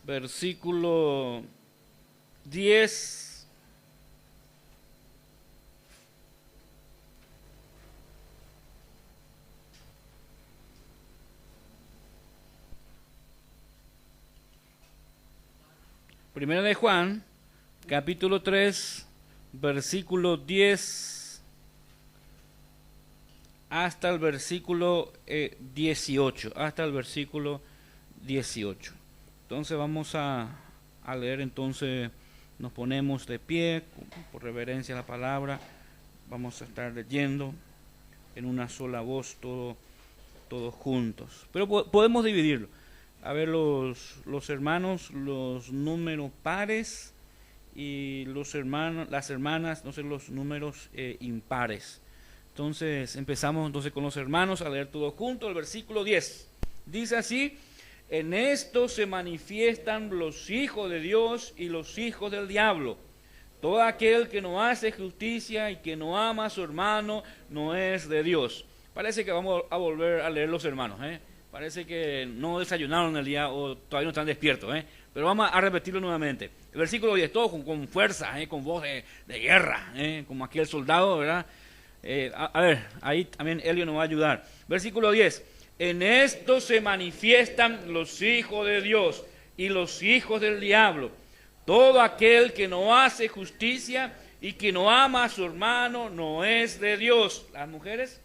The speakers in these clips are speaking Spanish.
versículo 10. Primera de Juan, capítulo 3, versículo 10 hasta el versículo 18, hasta el versículo 18. Entonces vamos a leer, entonces nos ponemos de pie, por reverencia a la palabra, vamos a estar leyendo en una sola voz todos juntos. Pero podemos dividirlo. A ver, los hermanos, los números pares, y los hermanos, las hermanas, no sé, los números impares. Entonces empezamos entonces con los hermanos a leer todos juntos el versículo 10. Dice así: en esto se manifiestan los hijos de Dios y los hijos del diablo. Todo aquel que no hace justicia y que no ama a su hermano no es de Dios. Parece que vamos a volver a leer los hermanos, Parece que no desayunaron el día o todavía no están despiertos, Pero vamos a repetirlo nuevamente. El versículo 10, todo con fuerza, con voz de guerra, como aquel soldado, ¿verdad? A ver, ahí también Elio nos va a ayudar. Versículo 10. En esto se manifiestan los hijos de Dios y los hijos del diablo. Todo aquel que no hace justicia y que no ama a su hermano no es de Dios. Las mujeres.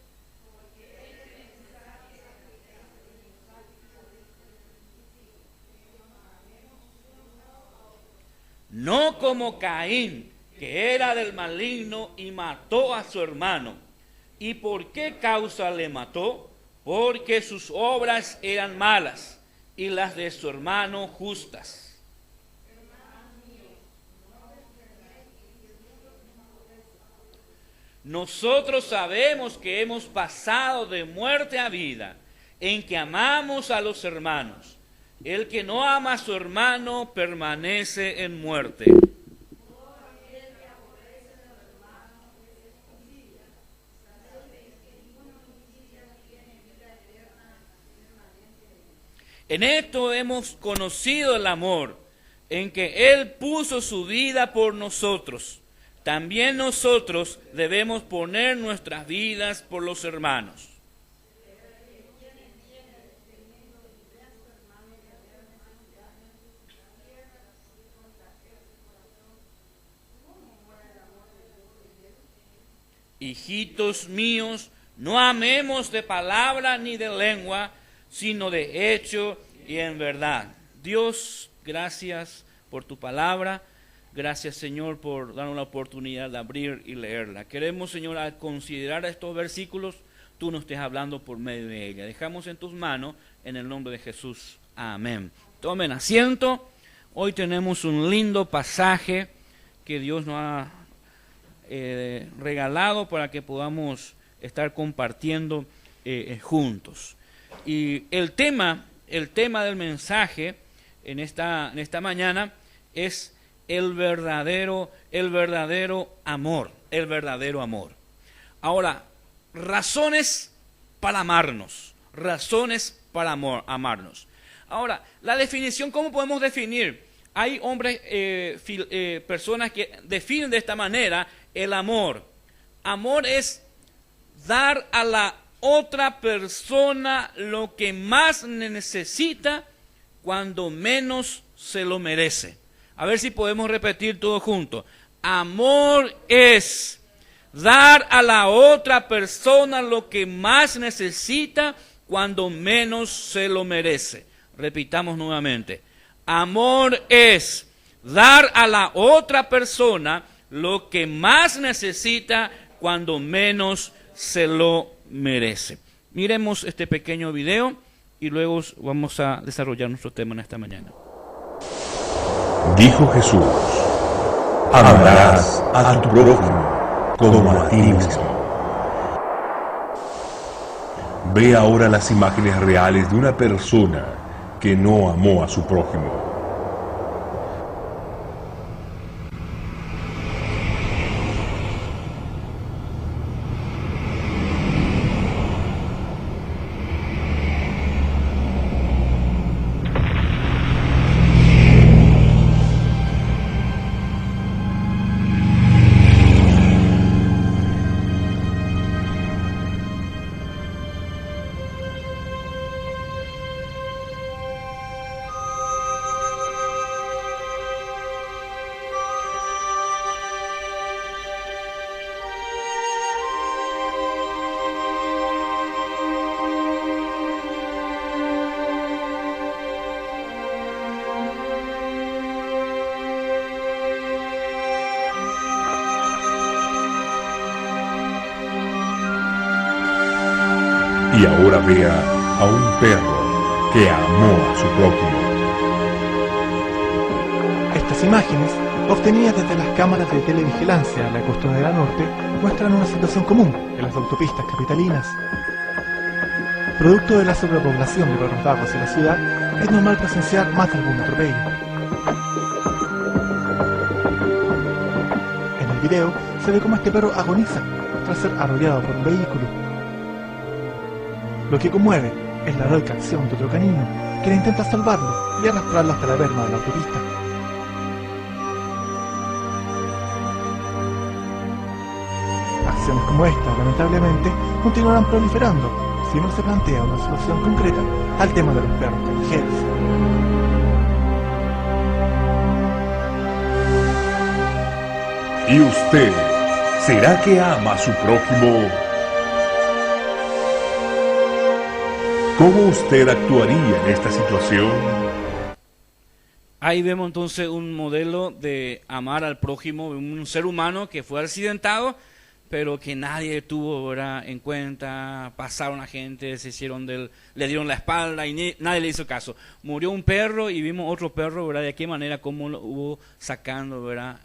No como Caín, que era del maligno y mató a su hermano. ¿Y por qué causa le mató? Porque sus obras eran malas y las de su hermano justas. Nosotros sabemos que hemos pasado de muerte a vida, en que amamos a los hermanos. El que no ama a su hermano permanece en muerte. En esto hemos conocido el amor, en que Él puso su vida por nosotros. También nosotros debemos poner nuestras vidas por los hermanos. Hijitos míos, no amemos de palabra ni de lengua, sino de hecho y en verdad. Dios, gracias por tu palabra. Gracias, Señor, por darnos la oportunidad de abrir y leerla. Queremos, Señor, al considerar estos versículos, tú nos estés hablando por medio de ella. Dejamos en tus manos, en el nombre de Jesús. Amén. Tomen asiento. Hoy tenemos un lindo pasaje que Dios nos ha regalado para que podamos estar compartiendo juntos. Y el tema del mensaje en esta mañana es el verdadero amor, el verdadero amor. Ahora, razones para amarnos, amarnos. Ahora, la definición, ¿cómo podemos definir? Hay hombres, personas que definen de esta manera el amor. Amor es dar a la otra persona lo que más necesita cuando menos se lo merece. A ver si podemos repetir todo junto. Amor es dar a la otra persona lo que más necesita cuando menos se lo merece. Repitamos nuevamente. Amor es dar a la otra persona lo que más necesita cuando menos se lo merece. Miremos este pequeño video y luego vamos a desarrollar nuestro tema en esta mañana. Dijo Jesús: amarás a tu prójimo como a ti mismo. Ve ahora las imágenes reales de una persona que no amó a su prójimo. y ahora vea a un perro que amó a su prójimo. Estas imágenes, obtenidas desde las cámaras de televigilancia en la costanera norte, muestran una situación común en las autopistas capitalinas. Producto de la sobrepoblación de perros vagos en la ciudad, es normal presenciar más de algún atropello. En el video se ve cómo este perro agoniza tras ser arrollado por un vehículo. Lo que conmueve es la heroica acción de otro canino, que intenta salvarlo y arrastrarlo hasta la berma de la autopista. Acciones como esta, lamentablemente, continuarán proliferando si no se plantea una solución concreta al tema de los perros callejeros. ¿Y usted, será que ama a su prójimo? ¿Cómo usted actuaría en esta situación? Ahí vemos entonces un modelo de amar al prójimo, un ser humano que fue accidentado, pero que nadie tuvo, ¿verdad?, en cuenta. Pasaron a gente, le dieron la espalda y nadie le hizo caso. Murió un perro y vimos otro perro, ¿verdad?, de qué manera, cómo lo hubo sacando, ¿verdad?,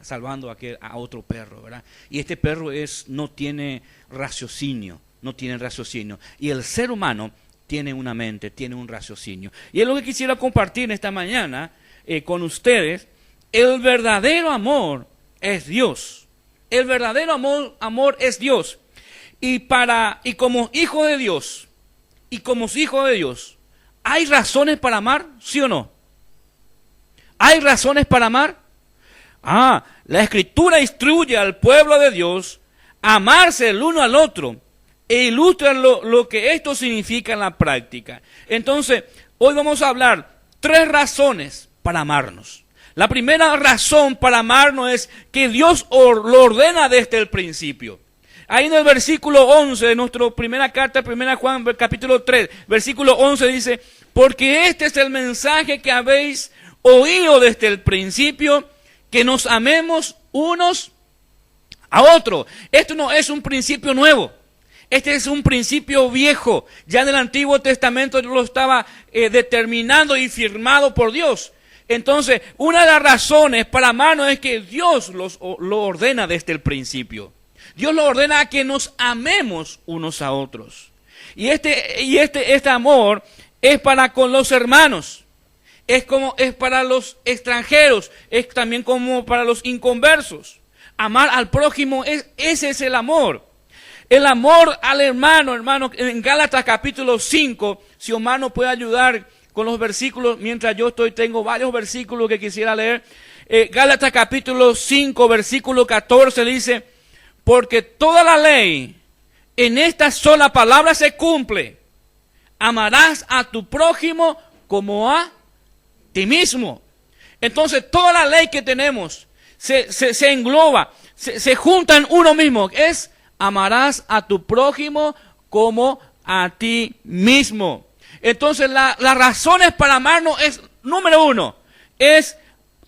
salvando a otro perro, ¿verdad? Y este perro no tiene raciocinio. Y el ser humano tiene una mente, tiene un raciocinio. Y es lo que quisiera compartir esta mañana con ustedes. El verdadero amor es Dios. El verdadero amor es Dios. Y como hijo de Dios, ¿hay razones para amar? ¿Sí o no? ¿Hay razones para amar? La Escritura instruye al pueblo de Dios a amarse el uno al otro e ilustra lo que esto significa en la práctica. Entonces, hoy vamos a hablar 3 razones para amarnos. La primera razón para amarnos es que Dios lo ordena desde el principio. Ahí en el versículo 11 de nuestra primera carta, 1 Juan, capítulo 3, versículo 11 dice: porque este es el mensaje que habéis oído desde el principio, que nos amemos unos a otros. Esto no es un principio nuevo. Este es un principio viejo. Ya en el Antiguo Testamento lo estaba determinando y firmado por Dios. Entonces, una de las razones para amarnos es que Dios lo ordena desde el principio. Dios lo ordena a que nos amemos unos a otros. Y este amor es para con los hermanos. Es para los extranjeros. Es también como para los inconversos. Amar al prójimo, ese es el amor. El amor al hermano, en Gálatas capítulo 5, si Omar nos puede ayudar con los versículos, mientras tengo varios versículos que quisiera leer. Gálatas capítulo 5, versículo 14 dice: porque toda la ley en esta sola palabra se cumple: amarás a tu prójimo como a ti mismo. Entonces toda la ley que tenemos se engloba, se junta en uno mismo, es amarás a tu prójimo como a ti mismo. Entonces las razones para amarnos es, número 1, es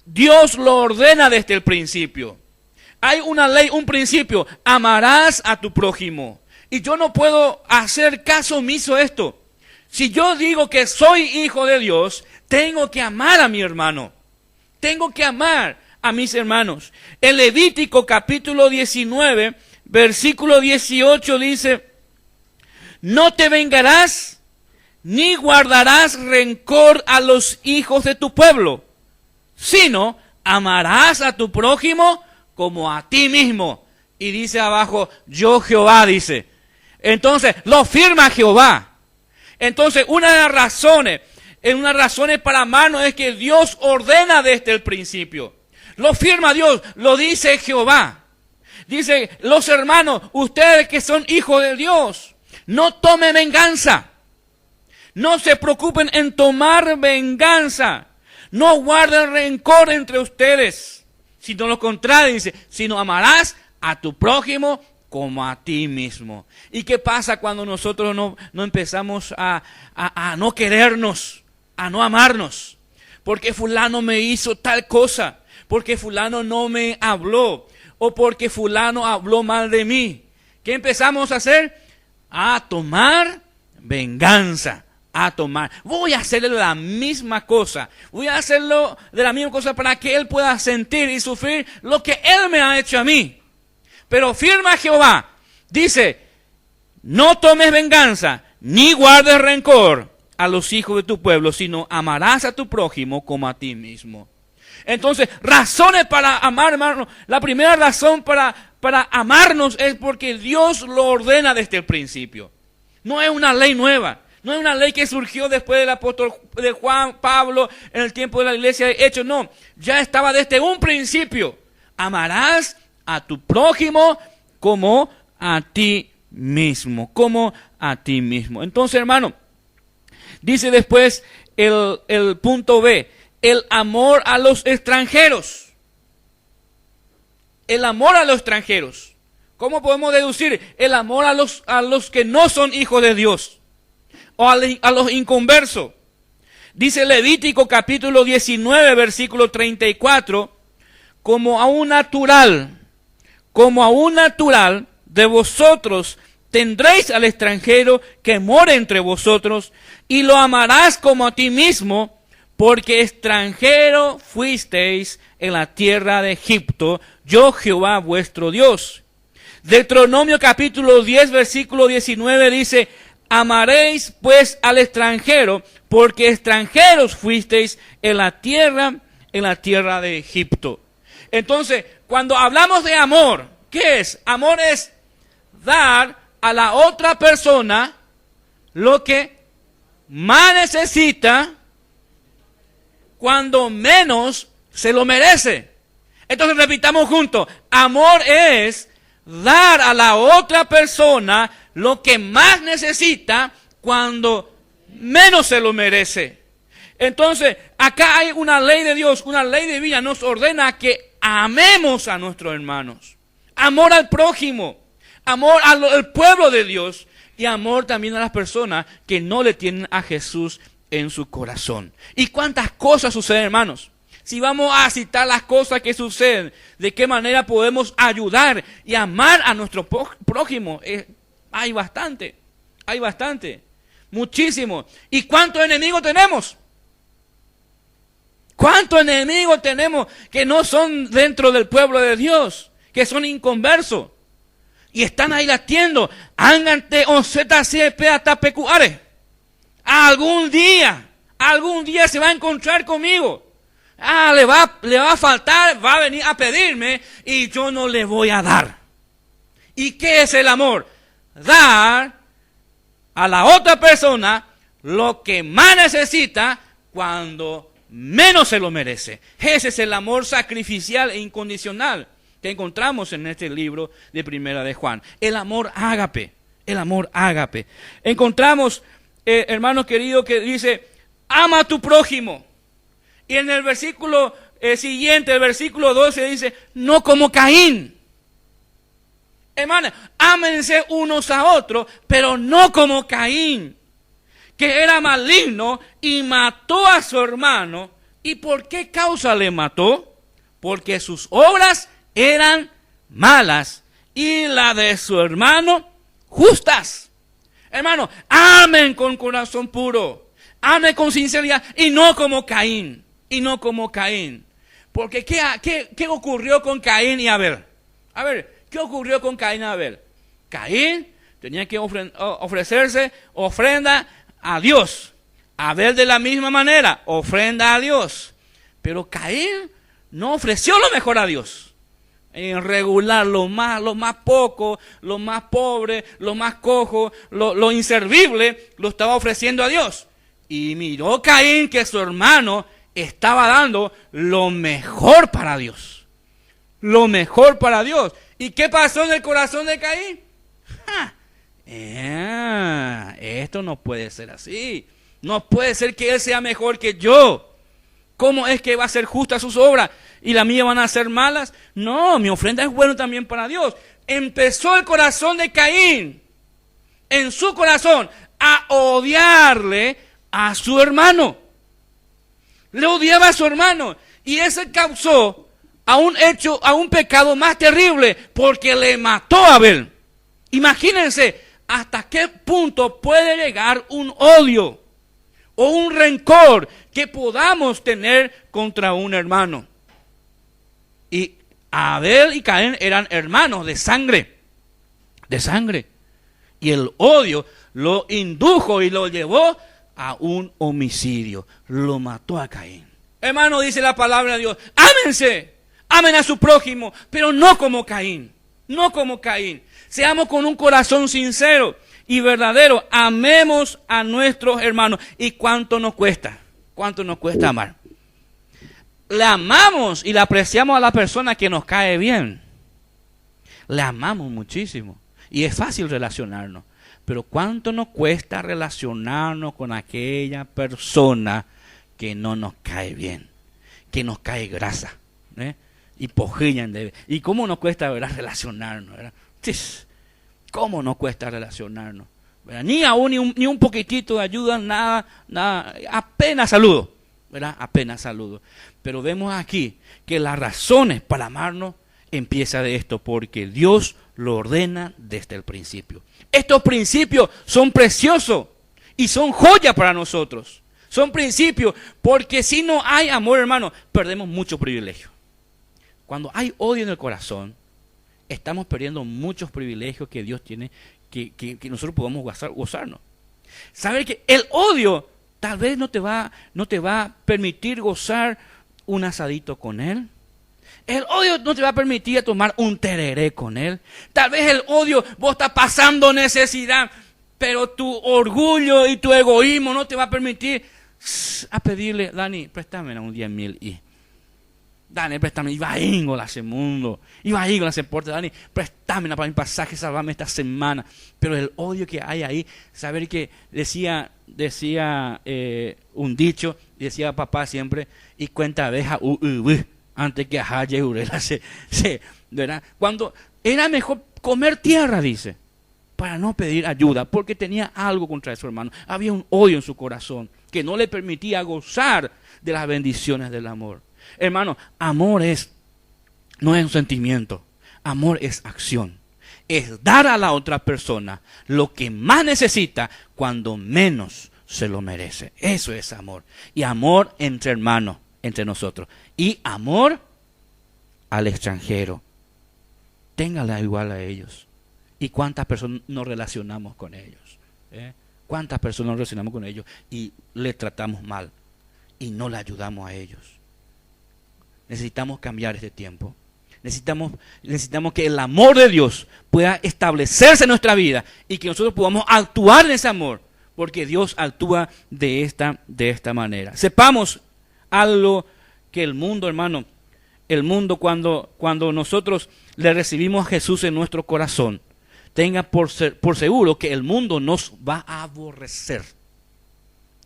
Dios lo ordena desde el principio. Hay una ley, un principio: amarás a tu prójimo. Y yo no puedo hacer caso omiso a esto. Si yo digo que soy hijo de Dios, tengo que amar a mi hermano. Tengo que amar a mis hermanos. En Levítico capítulo 19, versículo 18 dice: no te vengarás ni guardarás rencor a los hijos de tu pueblo, sino amarás a tu prójimo como a ti mismo. Y dice abajo: yo Jehová, dice. Entonces, lo firma Jehová. Entonces, una de las razones para amarnos es que Dios ordena desde el principio. Lo firma Dios, lo dice Jehová. Dice: los hermanos, ustedes que son hijos de Dios, no tomen venganza. No se preocupen en tomar venganza. No guarden rencor entre ustedes. Sino lo contrario, dice: sino amarás a tu prójimo como a ti mismo. ¿Y qué pasa cuando nosotros no empezamos a no querernos, a no amarnos? Porque fulano me hizo tal cosa, porque fulano no me habló, o porque fulano habló mal de mí. ¿Qué empezamos a hacer? a tomar venganza. A tomar. Voy a hacerle la misma cosa. Voy a hacerlo de la misma cosa para que él pueda sentir y sufrir lo que él me ha hecho a mí. Pero firma Jehová. Dice, no tomes venganza, ni guardes rencor a los hijos de tu pueblo, sino amarás a tu prójimo como a ti mismo. Entonces, razones para amar, hermano. La primera razón para amarnos es porque Dios lo ordena desde el principio. No es una ley nueva. No es una ley que surgió después del apóstol de Juan, Pablo, en el tiempo de la iglesia de Hechos. No, ya estaba desde un principio. Amarás a tu prójimo como a ti mismo. Como a ti mismo. Entonces, hermano, dice después el punto B. El amor a los extranjeros. El amor a los extranjeros. ¿Cómo podemos deducir el amor a los que no son hijos de Dios? O a los inconversos. Dice Levítico capítulo 19, versículo 34, como a un natural de vosotros tendréis al extranjero que mora entre vosotros, y lo amarás como a ti mismo, porque extranjero fuisteis en la tierra de Egipto, yo Jehová vuestro Dios. Deuteronomio capítulo 10, versículo 19 dice, amaréis pues al extranjero, porque extranjeros fuisteis en la tierra de Egipto. Entonces, cuando hablamos de amor, ¿qué es? Amor es dar a la otra persona lo que más necesita cuando menos se lo merece. Entonces repitamos juntos, amor es dar a la otra persona lo que más necesita cuando menos se lo merece. Entonces, acá hay una ley de Dios, una ley divina, nos ordena que amemos a nuestros hermanos. Amor al prójimo, amor al pueblo de Dios y amor también a las personas que no le tienen a Jesús en su corazón. ¿Y cuántas cosas suceden, hermanos? Si vamos a citar las cosas que suceden, de qué manera podemos ayudar y amar a nuestro prójimo, hay bastante, muchísimo. ¿Y cuántos enemigos tenemos? ¿Cuántos enemigos tenemos que no son dentro del pueblo de Dios, que son inconversos y están ahí latiendo? Ángante o ZCP hasta pecuare. Algún día se va a encontrar conmigo. Le va a faltar, va a venir a pedirme y yo no le voy a dar. ¿Y qué es el amor? Dar a la otra persona lo que más necesita cuando menos se lo merece. Ese es el amor sacrificial e incondicional que encontramos en este libro de Primera de Juan. El amor ágape. Encontramos, hermanos queridos, que dice, ama a tu prójimo. Y en el versículo siguiente, el versículo 12, dice, no como Caín. Hermanos, ámense unos a otros, pero no como Caín, que era maligno y mató a su hermano. ¿Y por qué causa le mató? Porque sus obras eran malas y la de su hermano justas. Hermano, amen con corazón puro, amen con sinceridad y no como Caín. Porque ¿qué ocurrió con Caín y Abel? A ver, ¿qué ocurrió con Caín y Abel? Caín tenía que ofrecerse ofrenda a Dios. Abel de la misma manera, ofrenda a Dios. Pero Caín no ofreció lo mejor a Dios. En regular lo más poco, lo más pobre, lo más cojo, lo inservible, lo estaba ofreciendo a Dios. Y miró Caín que su hermano estaba dando lo mejor para Dios. Lo mejor para Dios. ¿Y qué pasó en el corazón de Caín? Esto no puede ser así. No puede ser que él sea mejor que yo. ¿Cómo es que va a ser justa sus obras y las mías van a ser malas? No, mi ofrenda es buena también para Dios. Empezó el corazón de Caín, en su corazón, a odiarle a su hermano. Le odiaba a su hermano. Y eso causó a un pecado más terrible, porque le mató a Abel. Imagínense, hasta qué punto puede llegar un odio o un rencor que podamos tener contra un hermano. Y Abel y Caín eran hermanos de sangre. Y el odio lo indujo y lo llevó a un homicidio. Lo mató a Caín. Hermano, dice la palabra de Dios, ámense, amen a su prójimo, pero no como Caín. No como Caín. Seamos con un corazón sincero y verdadero. Amemos a nuestros hermanos. ¿Y cuánto nos cuesta? ¿Cuánto nos cuesta amar? Le amamos y le apreciamos a la persona que nos cae bien. Le amamos muchísimo. Y es fácil relacionarnos. Pero ¿cuánto nos cuesta relacionarnos con aquella persona que no nos cae bien? Que nos cae grasa. Y pojillan de... ¿Y cómo nos cuesta, verdad, relacionarnos? ¿Verdad? ¿Cómo nos cuesta relacionarnos? ¿Verdad? Ni aún ni un poquitito de ayuda, nada. Apenas saludo. ¿Verdad? Apenas saludo. Pero vemos aquí que las razones para amarnos empieza de esto, porque Dios lo ordena desde el principio. Estos principios son preciosos y son joya para nosotros. Son principios, porque si no hay amor, hermano, perdemos mucho privilegio. Cuando hay odio en el corazón, estamos perdiendo muchos privilegios que Dios tiene, que nosotros podamos gozarnos. Saber que el odio tal vez no te va a permitir gozar un asadito con él. El odio no te va a permitir tomar un tereré con él. Tal vez el odio, vos estás pasando necesidad, pero tu orgullo y tu egoísmo no te va a permitir a pedirle, Dani, préstame un 10.000 y... Dani, préstame, iba a íngola ese mundo, iba a íngola ese porte, Dani, préstame para mi pasaje, salvame esta semana. Pero el odio que hay ahí, saber que decía un dicho, decía papá siempre, y cuenta abeja, antes que haya urela, ¿verdad? Cuando era mejor comer tierra, dice, para no pedir ayuda, porque tenía algo contra su hermano. Había un odio en su corazón que no le permitía gozar de las bendiciones del amor. Hermano, amor no es un sentimiento, amor es acción. Es dar a la otra persona lo que más necesita cuando menos se lo merece. Eso es amor. Y amor entre hermanos, entre nosotros. Y amor al extranjero. Téngala igual a ellos. ¿Y cuántas personas nos relacionamos con ellos? ¿Cuántas personas nos relacionamos con ellos y les tratamos mal y no le ayudamos a ellos? Necesitamos cambiar este tiempo. Necesitamos que el amor de Dios pueda establecerse en nuestra vida y que nosotros podamos actuar en ese amor, porque Dios actúa de esta manera. Sepamos algo que el mundo, hermano, cuando nosotros le recibimos a Jesús en nuestro corazón, tenga por seguro que el mundo nos va a aborrecer.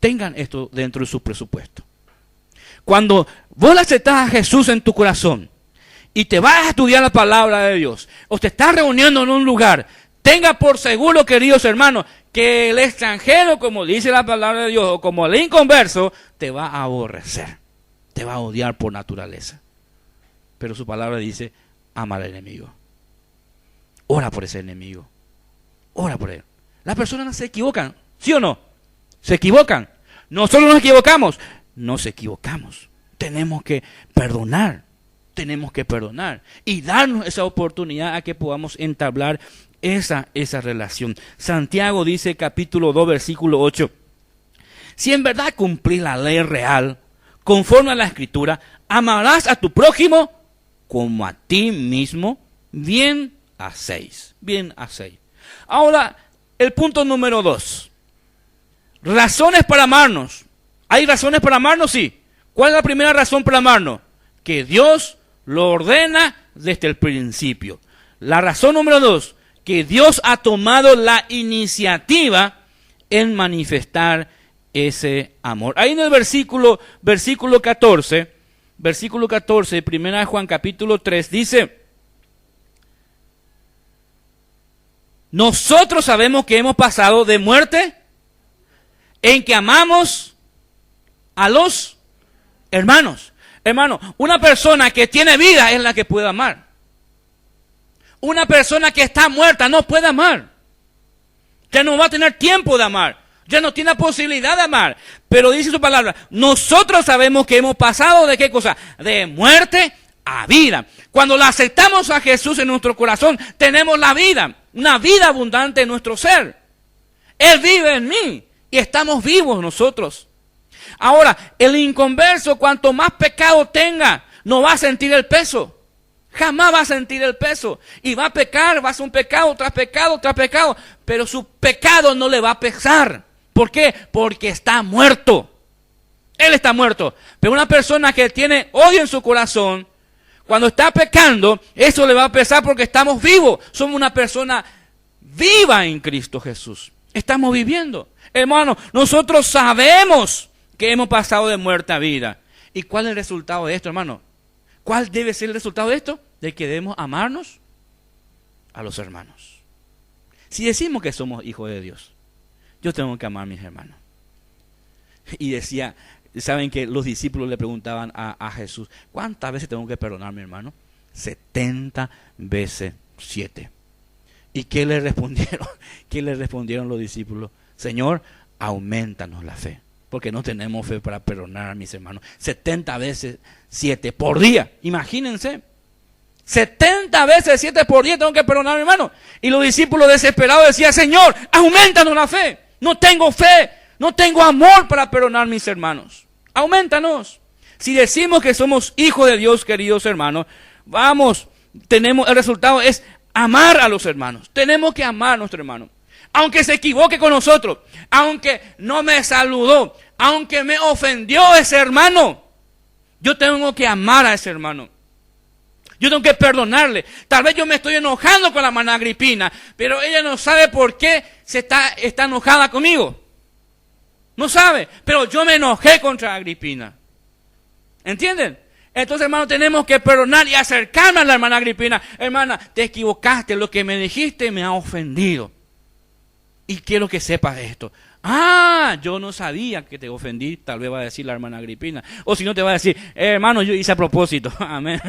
Tengan esto dentro de su presupuesto. Cuando vos le aceptás a Jesús en tu corazón y te vas a estudiar la palabra de Dios, o te estás reuniendo en un lugar, tenga por seguro, queridos hermanos, que el extranjero, como dice la palabra de Dios, o como el inconverso, te va a aborrecer, te va a odiar por naturaleza. Pero su palabra dice, ama al enemigo. Ora por ese enemigo. Ora por él. Las personas se equivocan, ¿sí o no? Se equivocan. Nosotros nos equivocamos. Nos equivocamos. Tenemos que perdonar. Y darnos esa oportunidad a que podamos entablar esa relación. Santiago dice, capítulo 2, versículo 8. Si en verdad cumplís la ley real, conforme a la Escritura, amarás a tu prójimo como a ti mismo, bien hacéis. Ahora, el punto número 2. Razones para amarnos. ¿Hay razones para amarnos? Sí. ¿Cuál es la primera razón para amarnos? Que Dios lo ordena desde el principio. La razón número 2, que Dios ha tomado la iniciativa en manifestar ese amor. Ahí en el versículo 14, 1 Juan capítulo 3, dice, nosotros sabemos que hemos pasado de muerte en que amamos a los hermanos. Hermano, una persona que tiene vida es la que puede amar. Una persona que está muerta no puede amar. Ya no va a tener tiempo de amar. Ya no tiene la posibilidad de amar. Pero dice su palabra, nosotros sabemos que hemos pasado de qué cosa? De muerte a vida. Cuando la aceptamos a Jesús en nuestro corazón, tenemos la vida. Una vida abundante en nuestro ser. Él vive en mí y estamos vivos nosotros. Ahora, el inconverso, cuanto más pecado tenga, no va a sentir el peso. Jamás va a sentir el peso. Y va a pecar, va a hacer un pecado tras pecado tras pecado. Pero su pecado no le va a pesar. ¿Por qué? Porque está muerto. Él está muerto. Pero una persona que tiene odio en su corazón, cuando está pecando, eso le va a pesar porque estamos vivos. Somos una persona viva en Cristo Jesús. Estamos viviendo. Hermano, nosotros sabemos que hemos pasado de muerte a vida. ¿Y cuál es el resultado de esto, hermano? ¿Cuál debe ser el resultado de esto? De que debemos amarnos a los hermanos. Si decimos que somos hijos de Dios, yo tengo que amar a mis hermanos. Y decía, saben que los discípulos le preguntaban a Jesús, ¿cuántas veces tengo que perdonar a mi hermano? 70 veces 7. ¿Y qué le respondieron? ¿Qué le respondieron los discípulos? Señor, aumentanos la fe, porque no tenemos fe para perdonar a mis hermanos. 70 veces 7 por día, imagínense. 70 veces 7 por día tengo que perdonar a mi hermano. Y los discípulos desesperados decían, Señor, aumentanos la fe. No tengo fe, no tengo amor para perdonar a mis hermanos. Aumentanos. Si decimos que somos hijos de Dios, queridos hermanos, el resultado es amar a los hermanos. Tenemos que amar a nuestro hermano. Aunque se equivoque con nosotros, aunque no me saludó, aunque me ofendió ese hermano, yo tengo que amar a ese hermano. Yo tengo que perdonarle. Tal vez yo me estoy enojando con la hermana Agripina, pero ella no sabe por qué está enojada conmigo. No sabe, pero yo me enojé contra Agripina. ¿Entienden? Entonces, hermano, tenemos que perdonar y acercarnos a la hermana Agripina. Hermana, te equivocaste, lo que me dijiste me ha ofendido. Y quiero que sepas esto. Yo no sabía que te ofendí, tal vez va a decir la hermana Agripina. O si no, te va a decir, hermano, yo hice a propósito. Amén.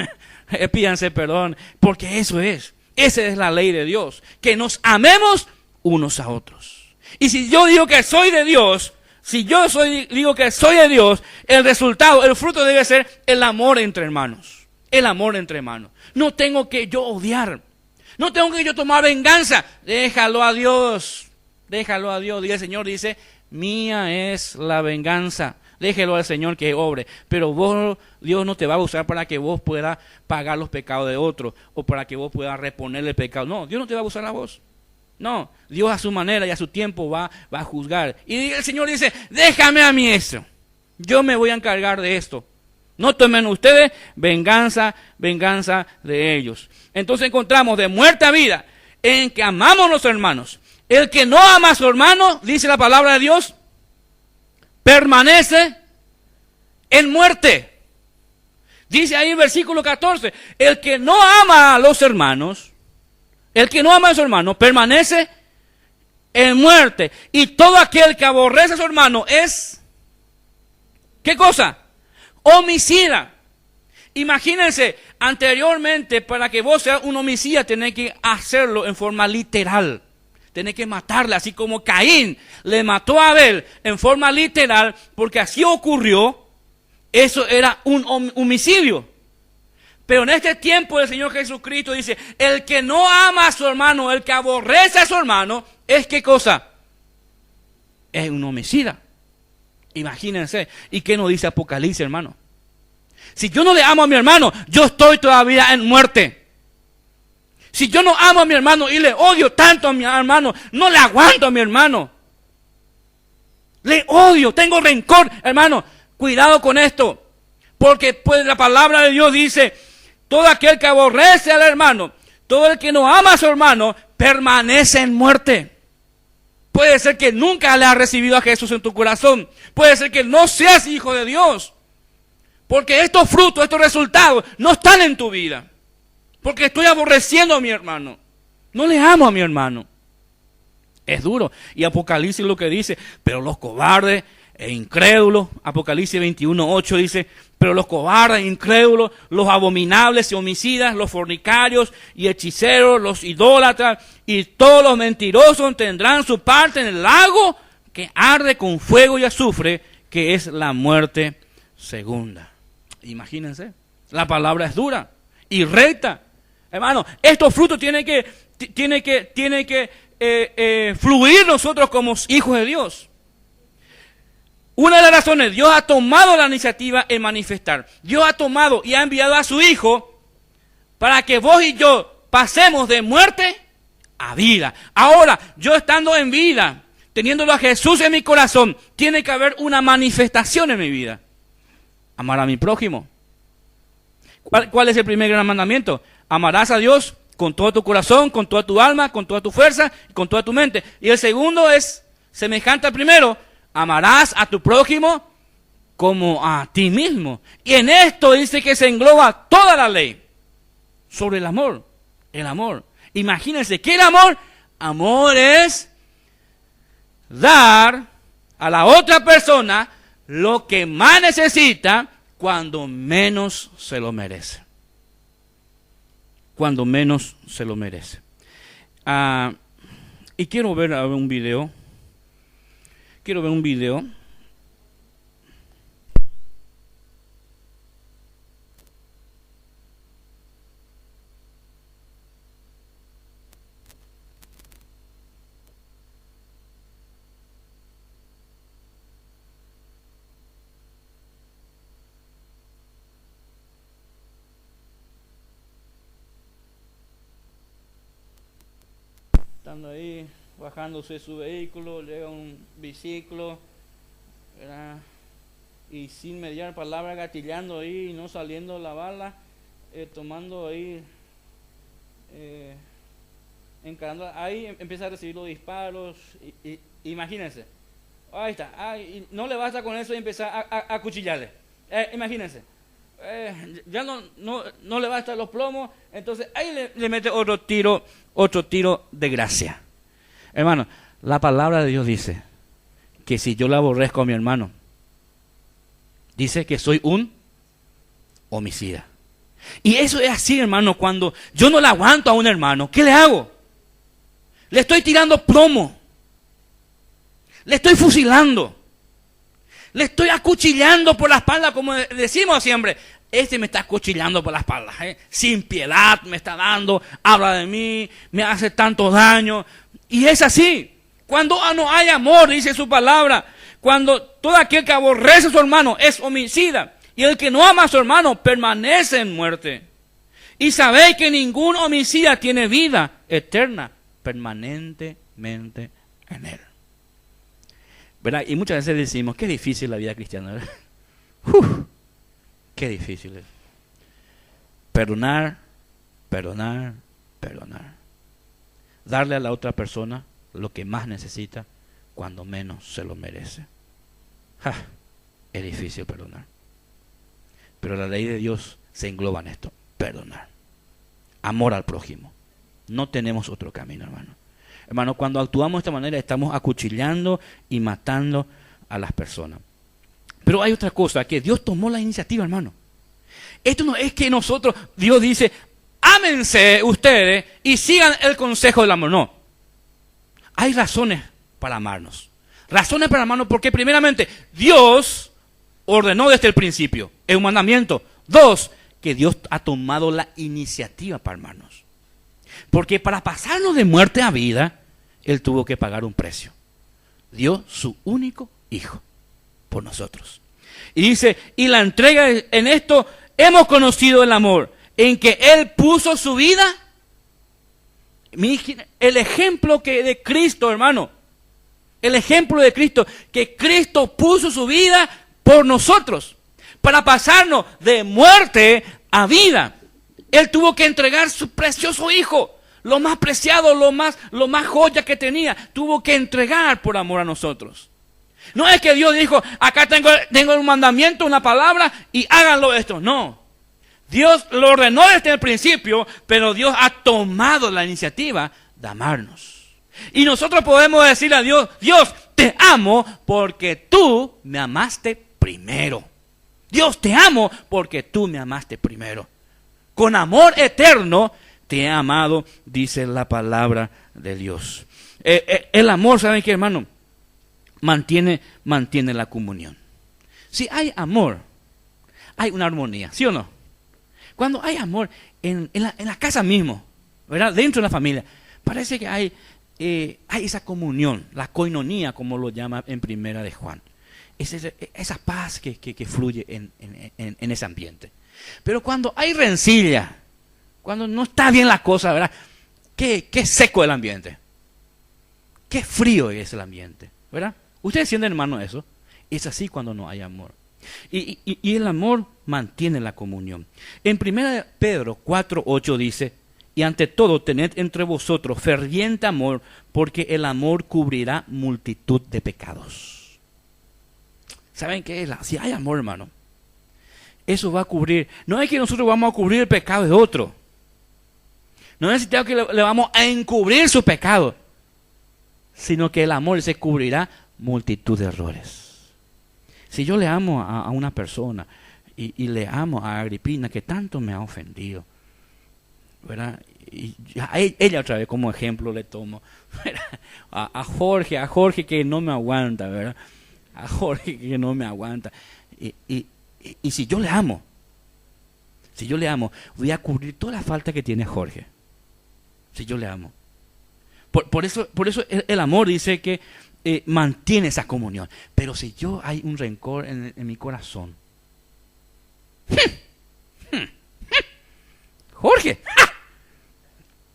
Pídanse perdón, porque eso es. Esa es la ley de Dios. Que nos amemos unos a otros. Y si yo digo que soy de Dios, digo que soy de Dios, el resultado, el fruto debe ser el amor entre hermanos. El amor entre hermanos. No tengo que yo odiar. No tengo que yo tomar venganza. Déjalo a Dios. Déjalo a Dios. Y el Señor dice, mía es la venganza. Déjelo al Señor que obre. Pero Dios no te va a usar para que vos puedas pagar los pecados de otros o para que vos puedas reponerle el pecado. No, Dios no te va a usar a vos. No, Dios a su manera y a su tiempo va a juzgar. Y el Señor dice, déjame a mí esto. Yo me voy a encargar de esto. No tomen ustedes venganza de ellos. Entonces encontramos de muerte a vida en que amamos a los hermanos. El que no ama a su hermano, dice la palabra de Dios, permanece en muerte. Dice ahí en versículo 14, el que no ama a los hermanos, permanece en muerte. Y todo aquel que aborrece a su hermano es, ¿qué cosa? Homicida. Imagínense, anteriormente, para que vos seas un homicida, tenés que hacerlo en forma literal. Tenés que matarle, así como Caín le mató a Abel en forma literal, porque así ocurrió. Eso era un homicidio. Pero en este tiempo el Señor Jesucristo dice, el que no ama a su hermano, el que aborrece a su hermano, ¿es qué cosa? Es un homicida. Imagínense. ¿Y qué nos dice Apocalipsis, hermano? Si yo no le amo a mi hermano, yo estoy todavía en muerte. Si yo no amo a mi hermano y le odio tanto a mi hermano, no le aguanto a mi hermano. Le odio, tengo rencor, hermano. Cuidado con esto. Porque pues la palabra de Dios dice, todo aquel que aborrece al hermano, todo el que no ama a su hermano, permanece en muerte. Puede ser que nunca le has recibido a Jesús en tu corazón. Puede ser que no seas hijo de Dios. Porque estos frutos, estos resultados, no están en tu vida. Porque estoy aborreciendo a mi hermano. No le amo a mi hermano. Es duro. Y Apocalipsis lo que dice, pero los cobardes, e incrédulos. Apocalipsis 21:8 dice, pero los cobardes, incrédulos, los abominables y homicidas, los fornicarios y hechiceros, los idólatras y todos los mentirosos tendrán su parte en el lago que arde con fuego y azufre, que es la muerte segunda. Imagínense, la palabra es dura y recta. Hermano, estos frutos tienen que fluir nosotros como hijos de Dios. Una de las razones, Dios ha tomado la iniciativa en manifestar. Dios ha tomado y ha enviado a su Hijo para que vos y yo pasemos de muerte a vida. Ahora, yo estando en vida, teniéndolo a Jesús en mi corazón, tiene que haber una manifestación en mi vida. Amar a mi prójimo. ¿Cuál es el primer gran mandamiento? Amarás a Dios con todo tu corazón, con toda tu alma, con toda tu fuerza, con toda tu mente. Y el segundo es semejante al primero. Amarás a tu prójimo como a ti mismo. Y en esto dice que se engloba toda la ley sobre el amor. El amor. Imagínense, ¿qué es el amor? Amor es dar a la otra persona lo que más necesita cuando menos se lo merece. Cuando menos se lo merece. Y quiero ver un video. Quiero ver un video. Estando ahí, bajándose su vehículo, llega un biciclo, ¿verdad? Y sin mediar palabra, gatillando ahí, no saliendo la bala, tomando ahí, encarando, ahí empieza a recibir los disparos, y imagínense, ahí está, y no le basta con eso y empezar a cuchillarle, imagínense, ya no le basta los plomos, entonces ahí le mete otro tiro de gracia. Hermano, la palabra de Dios dice que si yo le aborrezco a mi hermano, dice que soy un homicida. Y eso es así, hermano, cuando yo no le aguanto a un hermano, ¿qué le hago? Le estoy tirando plomo, le estoy fusilando, le estoy acuchillando por la espalda, como decimos siempre. Este me está acuchillando por la espalda, sin piedad me está dando, habla de mí, me hace tanto daño. Y es así. Cuando no hay amor, dice su palabra, cuando todo aquel que aborrece a su hermano es homicida, y el que no ama a su hermano permanece en muerte. Y sabéis que ningún homicida tiene vida eterna permanentemente en él. ¿Verdad? Y muchas veces decimos, qué difícil la vida cristiana, ¿verdad? Qué difícil es. Perdonar. Darle a la otra persona lo que más necesita cuando menos se lo merece. Es difícil perdonar. Pero la ley de Dios se engloba en esto. Perdonar. Amor al prójimo. No tenemos otro camino, hermano. Hermano, cuando actuamos de esta manera estamos acuchillando y matando a las personas. Pero hay otra cosa, que Dios tomó la iniciativa, hermano. Esto no es que nosotros, Dios dice, ámense ustedes y sigan el consejo del amor. No. Hay razones para amarnos. Razones para amarnos porque primeramente Dios ordenó desde el principio. Es un mandamiento. 2, que Dios ha tomado la iniciativa para amarnos. Porque para pasarnos de muerte a vida, Él tuvo que pagar un precio. Dio su único hijo por nosotros. Y dice, y la entrega en esto hemos conocido el amor, en que Él puso su vida. El ejemplo de Cristo, hermano. El ejemplo de Cristo, que Cristo puso su vida por nosotros, para pasarnos de muerte a vida. Él tuvo que entregar su precioso hijo, lo más preciado, lo más joya que tenía, tuvo que entregar por amor a nosotros. No es que Dios dijo, acá tengo un mandamiento, una palabra, y háganlo esto. No. Dios lo ordenó desde el principio, pero Dios ha tomado la iniciativa de amarnos. Y nosotros podemos decirle a Dios, Dios, te amo porque tú me amaste primero. Dios, te amo porque tú me amaste primero. Con amor eterno te he amado, dice la palabra de Dios. El amor, ¿saben qué, hermano? Mantiene la comunión. Si hay amor, hay una armonía, ¿sí o no? Cuando hay amor en la casa mismo, ¿verdad? Dentro de la familia, parece que hay esa comunión, la koinonía, como lo llama en Primera de Juan. Esa paz que fluye en ese ambiente. Pero cuando hay rencilla, cuando no está bien la cosa, ¿verdad? Qué seco el ambiente. Qué frío es el ambiente, ¿verdad? Ustedes sienten, hermano, eso. Es así cuando no hay amor. Y el amor mantiene la comunión. En 1 Pedro 4:8 dice: y ante todo tened entre vosotros ferviente amor, porque el amor cubrirá multitud de pecados. ¿Saben qué es? Si hay amor, hermano, eso va a cubrir. No es que nosotros vamos a cubrir el pecado de otro. No necesitamos que le vamos a encubrir su pecado, sino que el amor se cubrirá multitud de errores. Si yo le amo a una persona y le amo a Agripina, que tanto me ha ofendido, ¿verdad? Y ella otra vez como ejemplo le tomo, a Jorge que no me aguanta, ¿verdad? A Jorge que no me aguanta. Y si yo le amo, voy a cubrir toda la falta que tiene Jorge. Si yo le amo. Por eso el amor dice que mantiene esa comunión. Pero si yo hay un rencor en mi corazón, Jorge,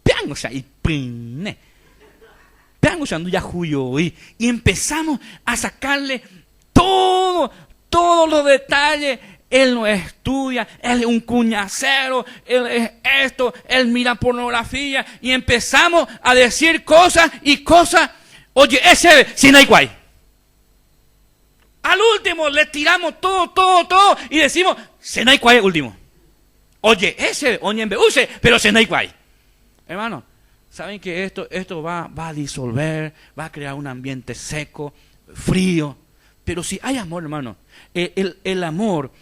peango y pine, peango ya juyo y empezamos a sacarle todos los detalles. Él no estudia, él es un cuñacero, él es esto, él mira pornografía y empezamos a decir cosas. Oye, ese sin hay guay. Al último le tiramos todo y decimos, se no hay guay último. Oye, ese, oñembe use, pero se no hay guay. Hermano, saben que esto va a disolver, va a crear un ambiente seco, frío. Pero si hay amor, hermano, el amor,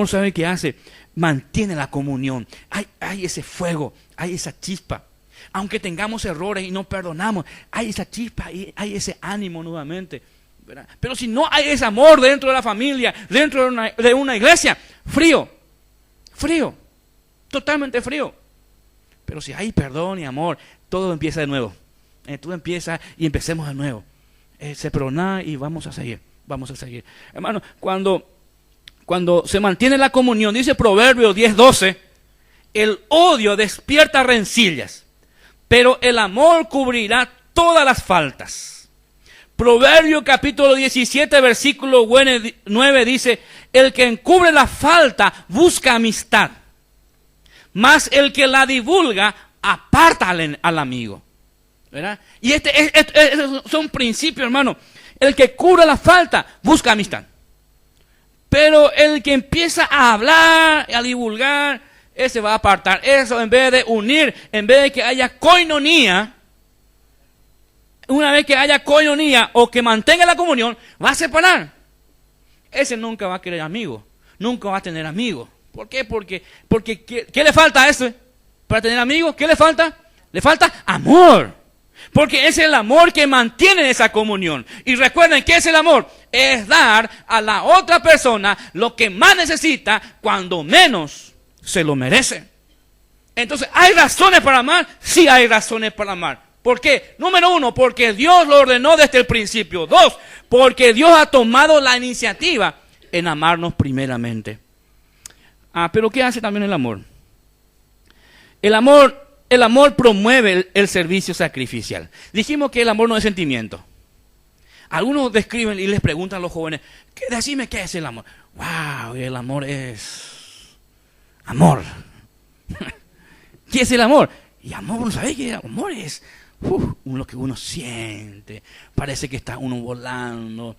¿sabe qué hace? Mantiene la comunión. Hay ese fuego, hay esa chispa. Aunque tengamos errores y no perdonamos, hay esa chispa, hay ese ánimo nuevamente, ¿verdad? Pero si no hay ese amor dentro de la familia, dentro de una iglesia, frío, totalmente frío. Pero si hay perdón y amor, todo empieza de nuevo. Todo empieza y empecemos de nuevo. Se perdona y vamos a seguir. Hermano, cuando se mantiene la comunión, dice Proverbios 10:12, el odio despierta rencillas, pero el amor cubrirá todas las faltas. Proverbios capítulo 17, versículo 9 dice, el que encubre la falta busca amistad, mas el que la divulga aparta al amigo. ¿Verdad? Y son principios, hermano. El que cubre la falta busca amistad. Pero el que empieza a hablar, a divulgar, ese va a apartar. Eso en vez de unir, en vez de que haya koinonía, una vez que haya koinonía o que mantenga la comunión, va a separar. Ese nunca va a querer amigo, nunca va a tener amigos. ¿Por qué? Porque ¿qué le falta a ese para tener amigos? ¿Qué le falta? Le falta amor. Porque es el amor que mantiene esa comunión. Y recuerden, ¿qué es el amor? Es dar a la otra persona lo que más necesita cuando menos se lo merece. Entonces, ¿hay razones para amar? Sí hay razones para amar. ¿Por qué? Número 1, porque Dios lo ordenó desde el principio. 2, porque Dios ha tomado la iniciativa en amarnos primeramente. Pero ¿qué hace también el amor? El amor promueve el servicio sacrificial. Dijimos que el amor no es sentimiento. Algunos describen y les preguntan a los jóvenes, decime qué es el amor. ¡Wow! El amor es amor. ¿Qué es el amor? Y amor, ¿sabes qué? El amor es lo que uno siente. Parece que está uno volando.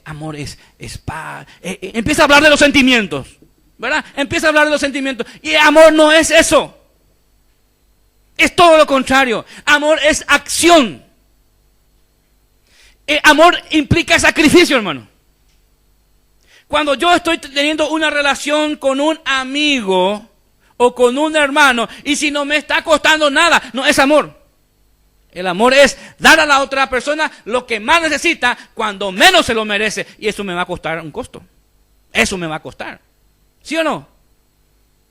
Amor es paz. Empieza a hablar de los sentimientos, ¿verdad? Empieza a hablar de los sentimientos. Y amor no es eso. Es todo lo contrario. Amor es acción. amor implica sacrificio, hermano. Cuando yo estoy teniendo una relación con un amigo o con un hermano, y si no me está costando nada, no es amor. El amor es dar a la otra persona lo que más necesita cuando menos se lo merece. Y eso me va a costar un costo. Eso me va a costar. ¿Sí o no?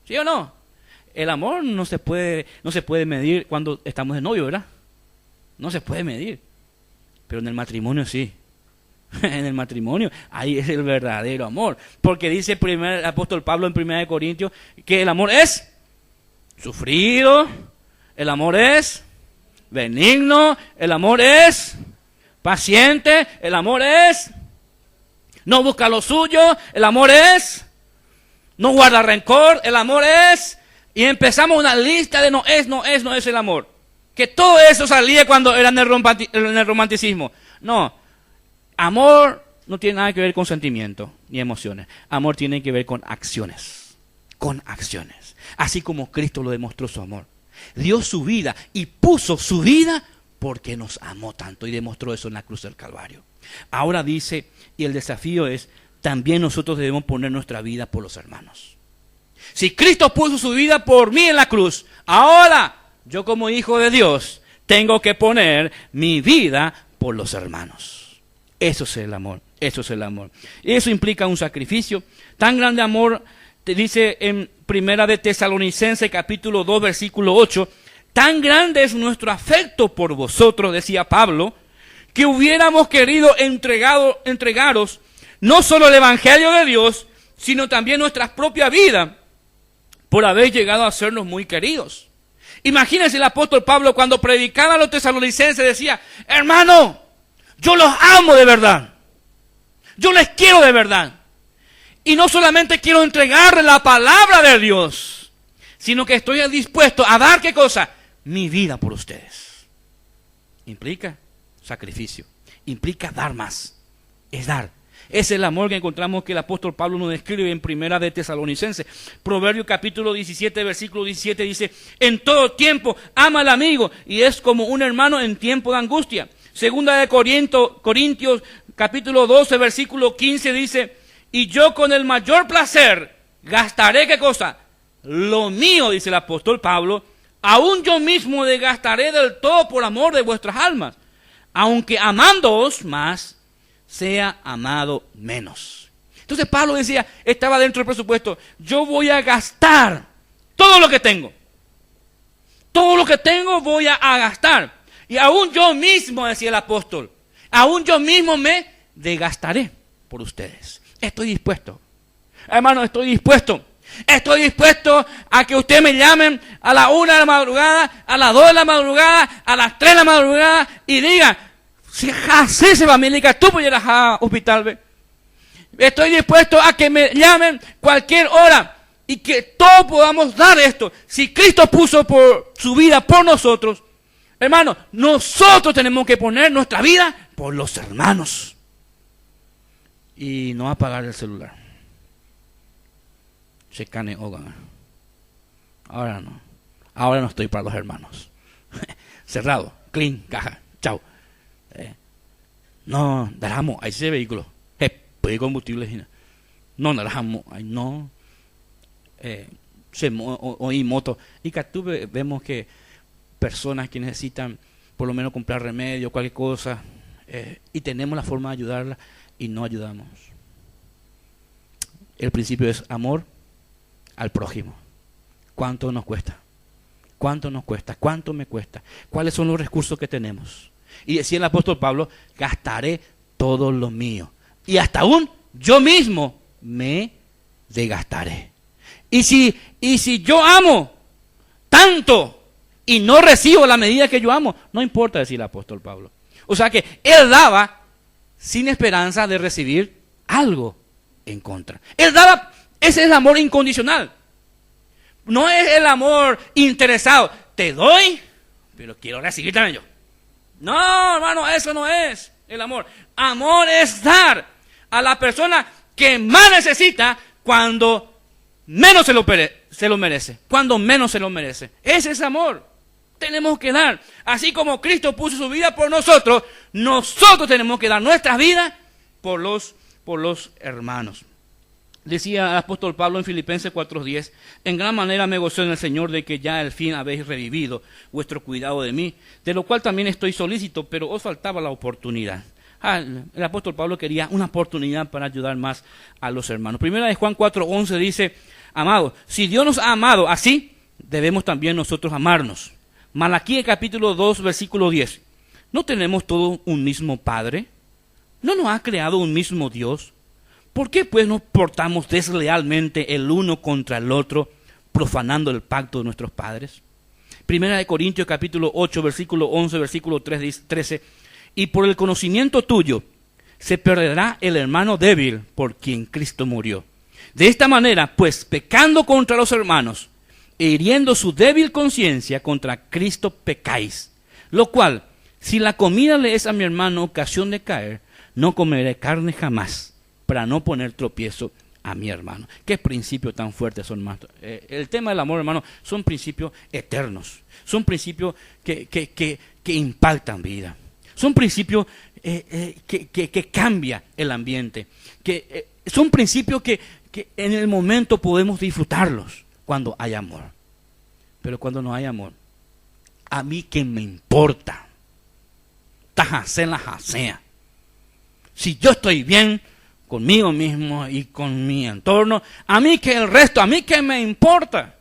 ¿Sí o no? El amor no se puede medir cuando estamos de novio, ¿verdad? No se puede medir. Pero en el matrimonio sí. En el matrimonio, ahí es el verdadero amor. Porque dice el apóstol Pablo en 1 Corintios que el amor es sufrido, el amor es benigno, el amor es paciente, el amor es no busca lo suyo, el amor es no guarda rencor, el amor es... Y empezamos una lista de no es el amor. Que todo eso salía cuando era en el romanticismo. No. Amor no tiene nada que ver con sentimientos ni emociones. Amor tiene que ver con acciones. Con acciones. Así como Cristo lo demostró su amor. Dio su vida y puso su vida porque nos amó tanto y demostró eso en la cruz del Calvario. Ahora dice, y el desafío es, también nosotros debemos poner nuestra vida por los hermanos. Si Cristo puso su vida por mí en la cruz, ahora yo como hijo de Dios tengo que poner mi vida por los hermanos. Eso es el amor, eso es el amor. Y eso implica un sacrificio. Tan grande amor, te dice en Primera de Tesalonicenses capítulo 2 versículo 8, tan grande es nuestro afecto por vosotros, decía Pablo, que hubiéramos querido entregaros no solo el evangelio de Dios, sino también nuestra propia vida, por haber llegado a sernos muy queridos. Imagínense el apóstol Pablo cuando predicaba a los tesalonicenses decía, hermano, yo los amo de verdad. Yo les quiero de verdad. Y no solamente quiero entregarles la palabra de Dios, sino que estoy dispuesto a dar, ¿qué cosa? Mi vida por ustedes. Implica sacrificio. Implica dar más. Es dar. Es el amor que encontramos que el apóstol Pablo nos describe en Primera de Tesalonicenses. Proverbios capítulo 17, versículo 17 dice, en todo tiempo ama al amigo y es como un hermano en tiempo de angustia. Segunda de Corintios capítulo 12, versículo 15 dice, y yo con el mayor placer gastaré, ¿qué cosa? Lo mío, dice el apóstol Pablo, aún yo mismo desgastaré del todo por amor de vuestras almas, aunque amándoos más, sea amado menos. Entonces Pablo decía, estaba dentro del presupuesto, yo voy a gastar todo lo que tengo. Todo lo que tengo voy a gastar. Y aún yo mismo, decía el apóstol, aún yo mismo me desgastaré por ustedes. Estoy dispuesto. Hermano, estoy dispuesto. Estoy dispuesto a que ustedes me llamen a la 1 de la madrugada, a las 2 de la madrugada, a las 3 de la madrugada y digan, si se va a milicar, tú puedes ir al hospital, ve. Estoy dispuesto a que me llamen cualquier hora y que todos podamos dar esto. Si Cristo puso por su vida por nosotros, hermano, nosotros tenemos que poner nuestra vida por los hermanos. Y no apagar el celular. Checane hogan. Ahora no. Ahora no estoy para los hermanos. Cerrado, clean, caja, chao. No, daramos, ahí ese vehículo. Puede combustible. No, daramos, ahí no. Oí moto. Y que tú vemos que personas que necesitan por lo menos comprar remedio, cualquier cosa, y tenemos la forma de ayudarla y no ayudamos. El principio es amor al prójimo. ¿Cuánto nos cuesta? ¿Cuánto nos cuesta? ¿Cuánto me cuesta? ¿Cuáles son los recursos que tenemos? Y decía el apóstol Pablo, gastaré todo lo mío. Y hasta aún yo mismo me desgastaré. Y si yo amo tanto y no recibo la medida que yo amo, no importa, decía el apóstol Pablo. O sea que él daba sin esperanza de recibir algo en contra. Él daba, ese es el amor incondicional. No es el amor interesado. Te doy, pero quiero recibir también yo. No, hermano, eso no es el amor. Amor es dar a la persona que más necesita cuando menos se lo merece. Cuando menos se lo merece. Ese es amor. Tenemos que dar. Así como Cristo puso su vida por nosotros, nosotros tenemos que dar nuestras vidas por los hermanos. Decía el apóstol Pablo en Filipenses 4:10, en gran manera me gozo en el Señor de que ya al fin habéis revivido vuestro cuidado de mí, de lo cual también estoy solícito, pero os faltaba la oportunidad. El apóstol Pablo quería una oportunidad para ayudar más a los hermanos. Primera de Juan 4:11 dice, amados, si Dios nos ha amado así, debemos también nosotros amarnos. Malaquías capítulo 2, versículo 10. ¿No tenemos todos un mismo Padre? ¿No nos ha creado un mismo Dios? ¿Por qué pues nos portamos deslealmente el uno contra el otro, profanando el pacto de nuestros padres? Primera de Corintios capítulo 8, versículo 11, versículo 13. Y por el conocimiento tuyo se perderá el hermano débil por quien Cristo murió. De esta manera, pues, pecando contra los hermanos, e hiriendo su débil conciencia, contra Cristo pecáis. Lo cual, si la comida le es a mi hermano ocasión de caer, no comeré carne jamás, para no poner tropiezo a mi hermano. Qué principios tan fuertes son, hermanos. El tema del amor, hermano, son principios eternos. Son principios que impactan vida. Son principios que cambian el ambiente. Son principios que en el momento podemos disfrutarlos cuando hay amor. Pero cuando no hay amor, a mí que me importa. Tajacea. Si yo estoy bien conmigo mismo y con mi entorno, a mí que el resto, a mí que me importa.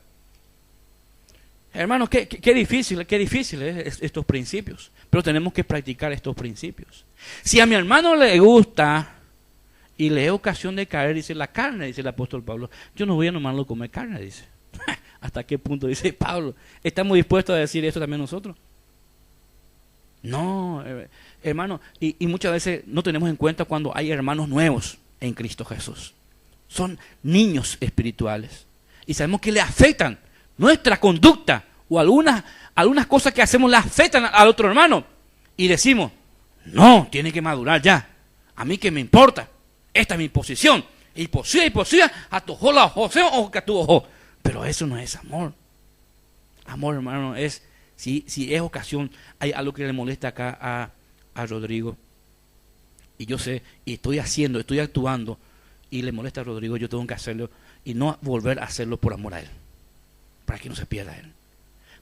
Hermanos, qué difícil es estos principios. Pero tenemos que practicar estos principios. Si a mi hermano le gusta y le es ocasión de caer, dice la carne, dice el apóstol Pablo, yo no voy a nomás comer carne, dice. ¿Hasta qué punto dice Pablo? ¿Estamos dispuestos a decir esto también nosotros? No, hermano, y muchas veces no tenemos en cuenta cuando hay hermanos nuevos en Cristo Jesús. Son niños espirituales. Y sabemos que le afectan nuestra conducta o algunas cosas que hacemos le afectan al otro hermano. Y decimos, no, tiene que madurar ya. A mí que me importa. Esta es mi posición. Y posía, a tu ojo la José o que a tu ojo. Pero eso no es amor. Amor, hermano, es, si es ocasión, hay algo que le molesta acá a Rodrigo. Y yo sé, y estoy actuando, y le molesta a Rodrigo, yo tengo que hacerlo, y no volver a hacerlo por amor a él. Para que no se pierda él.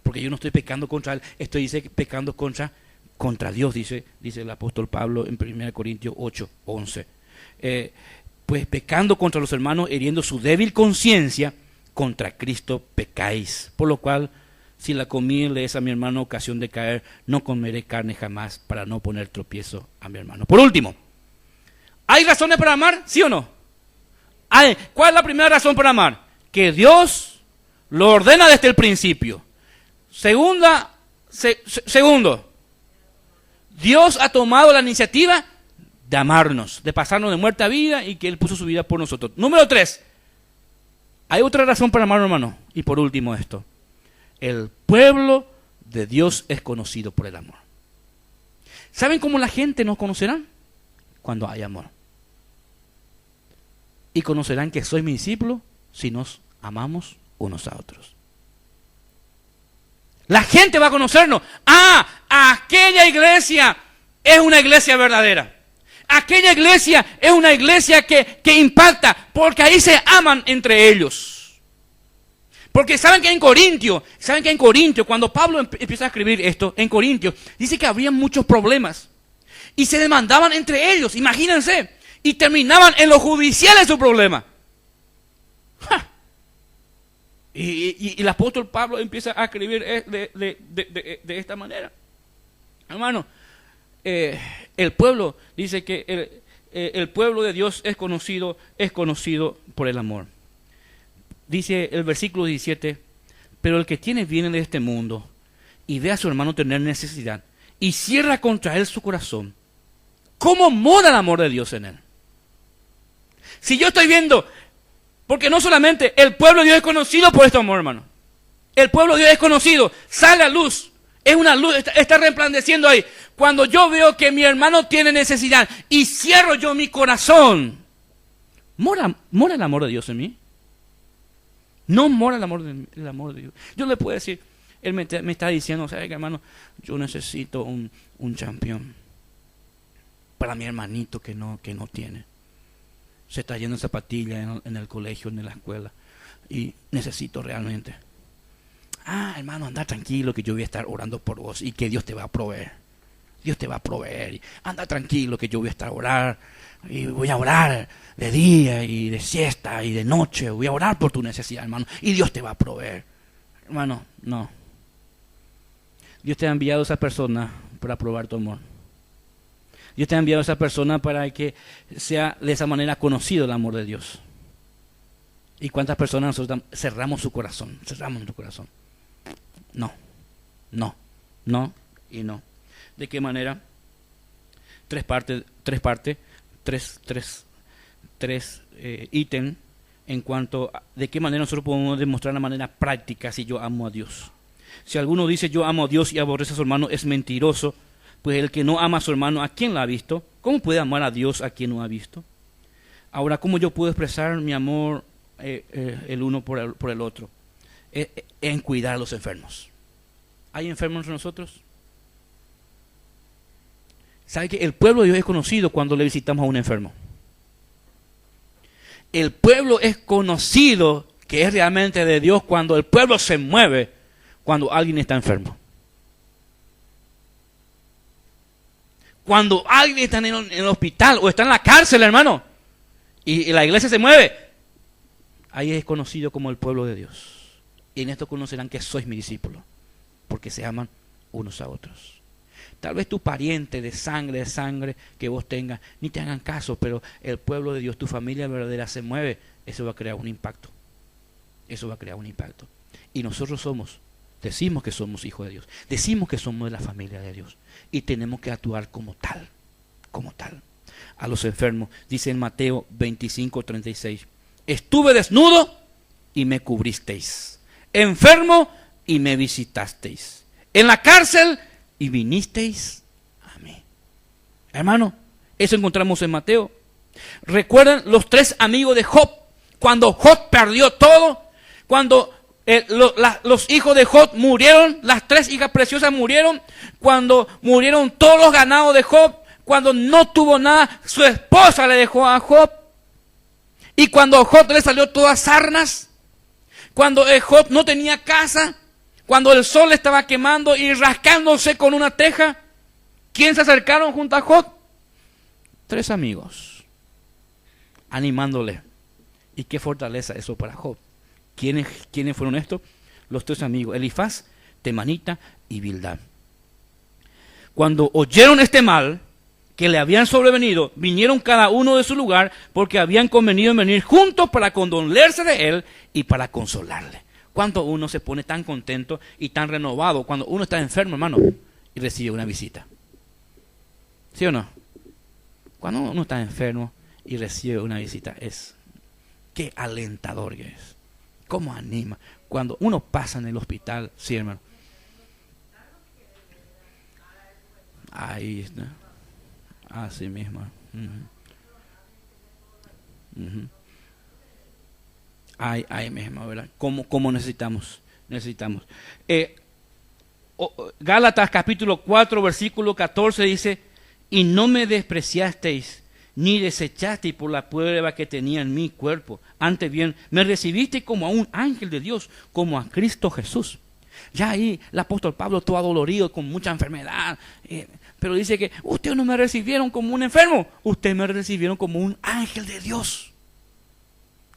Porque yo no estoy pecando contra él, estoy pecando contra Dios, dice el apóstol Pablo en 1 Corintios 8, 11. Pues pecando contra los hermanos, hiriendo su débil conciencia, contra Cristo pecáis. Por lo cual, si la comida le es a mi hermano ocasión de caer, no comeré carne jamás para no poner tropiezo a mi hermano. Por último, ¿hay razones para amar? ¿Sí o no? ¿Cuál es la primera razón para amar? Que Dios lo ordena desde el principio. Segundo, Dios ha tomado la iniciativa de amarnos, de pasarnos de muerte a vida y que Él puso su vida por nosotros. Número 3, hay otra razón para amar, hermano. Y por último esto, el pueblo de Dios es conocido por el amor. ¿Saben cómo la gente nos conocerá? Cuando hay amor. Y conocerán que soy mi discípulo si nos amamos unos a otros. La gente va a conocernos. Aquella iglesia es una iglesia verdadera. Aquella iglesia es una iglesia que impacta, porque ahí se aman entre ellos. Porque saben que en Corintios, cuando Pablo empieza a escribir esto, en Corintios, dice que había muchos problemas. Y se demandaban entre ellos, imagínense. Y terminaban en lo judicial su problema. Y el apóstol Pablo empieza a escribir de esta manera. Hermano, el pueblo, dice que el pueblo de Dios es conocido por el amor. Dice el versículo 17, pero el que tiene bienes de este mundo y ve a su hermano tener necesidad y cierra contra él su corazón, ¿cómo mora el amor de Dios en él? Si yo estoy viendo, porque no solamente el pueblo de Dios es conocido por este amor, hermano. El pueblo de Dios es conocido, sale a luz, es una luz, está resplandeciendo ahí. Cuando yo veo que mi hermano tiene necesidad y cierro yo mi corazón, ¿mora el amor de Dios en mí? No mora el amor de Dios. Yo le puedo decir, Él me está diciendo, ¿sabe qué, hermano? Yo necesito un champión para mi hermanito que no tiene. Se está yendo en zapatillas en el colegio, en la escuela. Y necesito realmente. Hermano, anda tranquilo que yo voy a estar orando por vos y que Dios te va a proveer. Dios te va a proveer. Anda tranquilo que yo voy a estar orando. Y voy a orar de día y de siesta y de noche. Voy a orar por tu necesidad, hermano. Y Dios te va a proveer. Hermano, no. Dios te ha enviado a esa persona para probar tu amor. Dios te ha enviado a esa persona para que sea de esa manera conocido el amor de Dios. ¿Y cuántas personas nosotros cerramos su corazón? Cerramos nuestro corazón. No y no. ¿De qué manera? Tres ítems en cuanto a de qué manera nosotros podemos demostrar de manera práctica si yo amo a Dios. Si alguno dice yo amo a Dios y aborrece a su hermano, es mentiroso, pues el que no ama a su hermano, ¿a quién la ha visto? ¿Cómo puede amar a Dios a quien no ha visto? Ahora, ¿cómo yo puedo expresar mi amor el uno por el otro? En cuidar a los enfermos. ¿Hay enfermos entre nosotros? ¿Sabe que el pueblo de Dios es conocido cuando le visitamos a un enfermo? El pueblo es conocido que es realmente de Dios cuando el pueblo se mueve cuando alguien está enfermo. Cuando alguien está en el hospital o está en la cárcel, hermano, y la iglesia se mueve, ahí es conocido como el pueblo de Dios. Y en esto conocerán que sois mis discípulos, porque se aman unos a otros. Tal vez tu pariente de sangre que vos tengas, ni te hagan caso, pero el pueblo de Dios, tu familia verdadera se mueve, eso va a crear un impacto. Eso va a crear un impacto. Y nosotros decimos que somos hijos de Dios, decimos que somos de la familia de Dios, y tenemos que actuar como tal. A los enfermos, dice en Mateo 25:36, estuve desnudo y me cubristeis, enfermo y me visitasteis, en la cárcel y vinisteis a mí. Hermano, eso encontramos en Mateo. ¿Recuerdan los 3 amigos de Job? Cuando Job perdió todo, cuando los hijos de Job murieron, las 3 hijas preciosas murieron, cuando murieron todos los ganados de Job, cuando no tuvo nada, su esposa le dejó a Job, y cuando a Job le salió todas sarnas, cuando Job no tenía casa, cuando el sol le estaba quemando y rascándose con una teja, ¿quién se acercaron junto a Job? 3 amigos, animándole. Y qué fortaleza eso para Job. ¿Quiénes fueron estos? Los 3 amigos, Elifaz, Temanita y Bildad. Cuando oyeron este mal que le habían sobrevenido, vinieron cada uno de su lugar, porque habían convenido en venir juntos para condolerse de él y para consolarle. ¿Cuánto uno se pone tan contento y tan renovado cuando uno está enfermo, hermano, y recibe una visita? ¿Sí o no? Cuando uno está enfermo y recibe una visita, qué alentador que es. ¿Cómo anima? Cuando uno pasa en el hospital, sí, hermano. Ahí está. Así mismo. Ahí mismo, ¿verdad? ¿Cómo necesitamos? Gálatas capítulo 4, versículo 14 dice, y no me despreciasteis, ni desechasteis por la prueba que tenía en mi cuerpo. Antes bien, me recibisteis como a un ángel de Dios, como a Cristo Jesús. Ya ahí el apóstol Pablo todo adolorido, con mucha enfermedad, pero dice que ustedes no me recibieron como un enfermo, ustedes me recibieron como un ángel de Dios.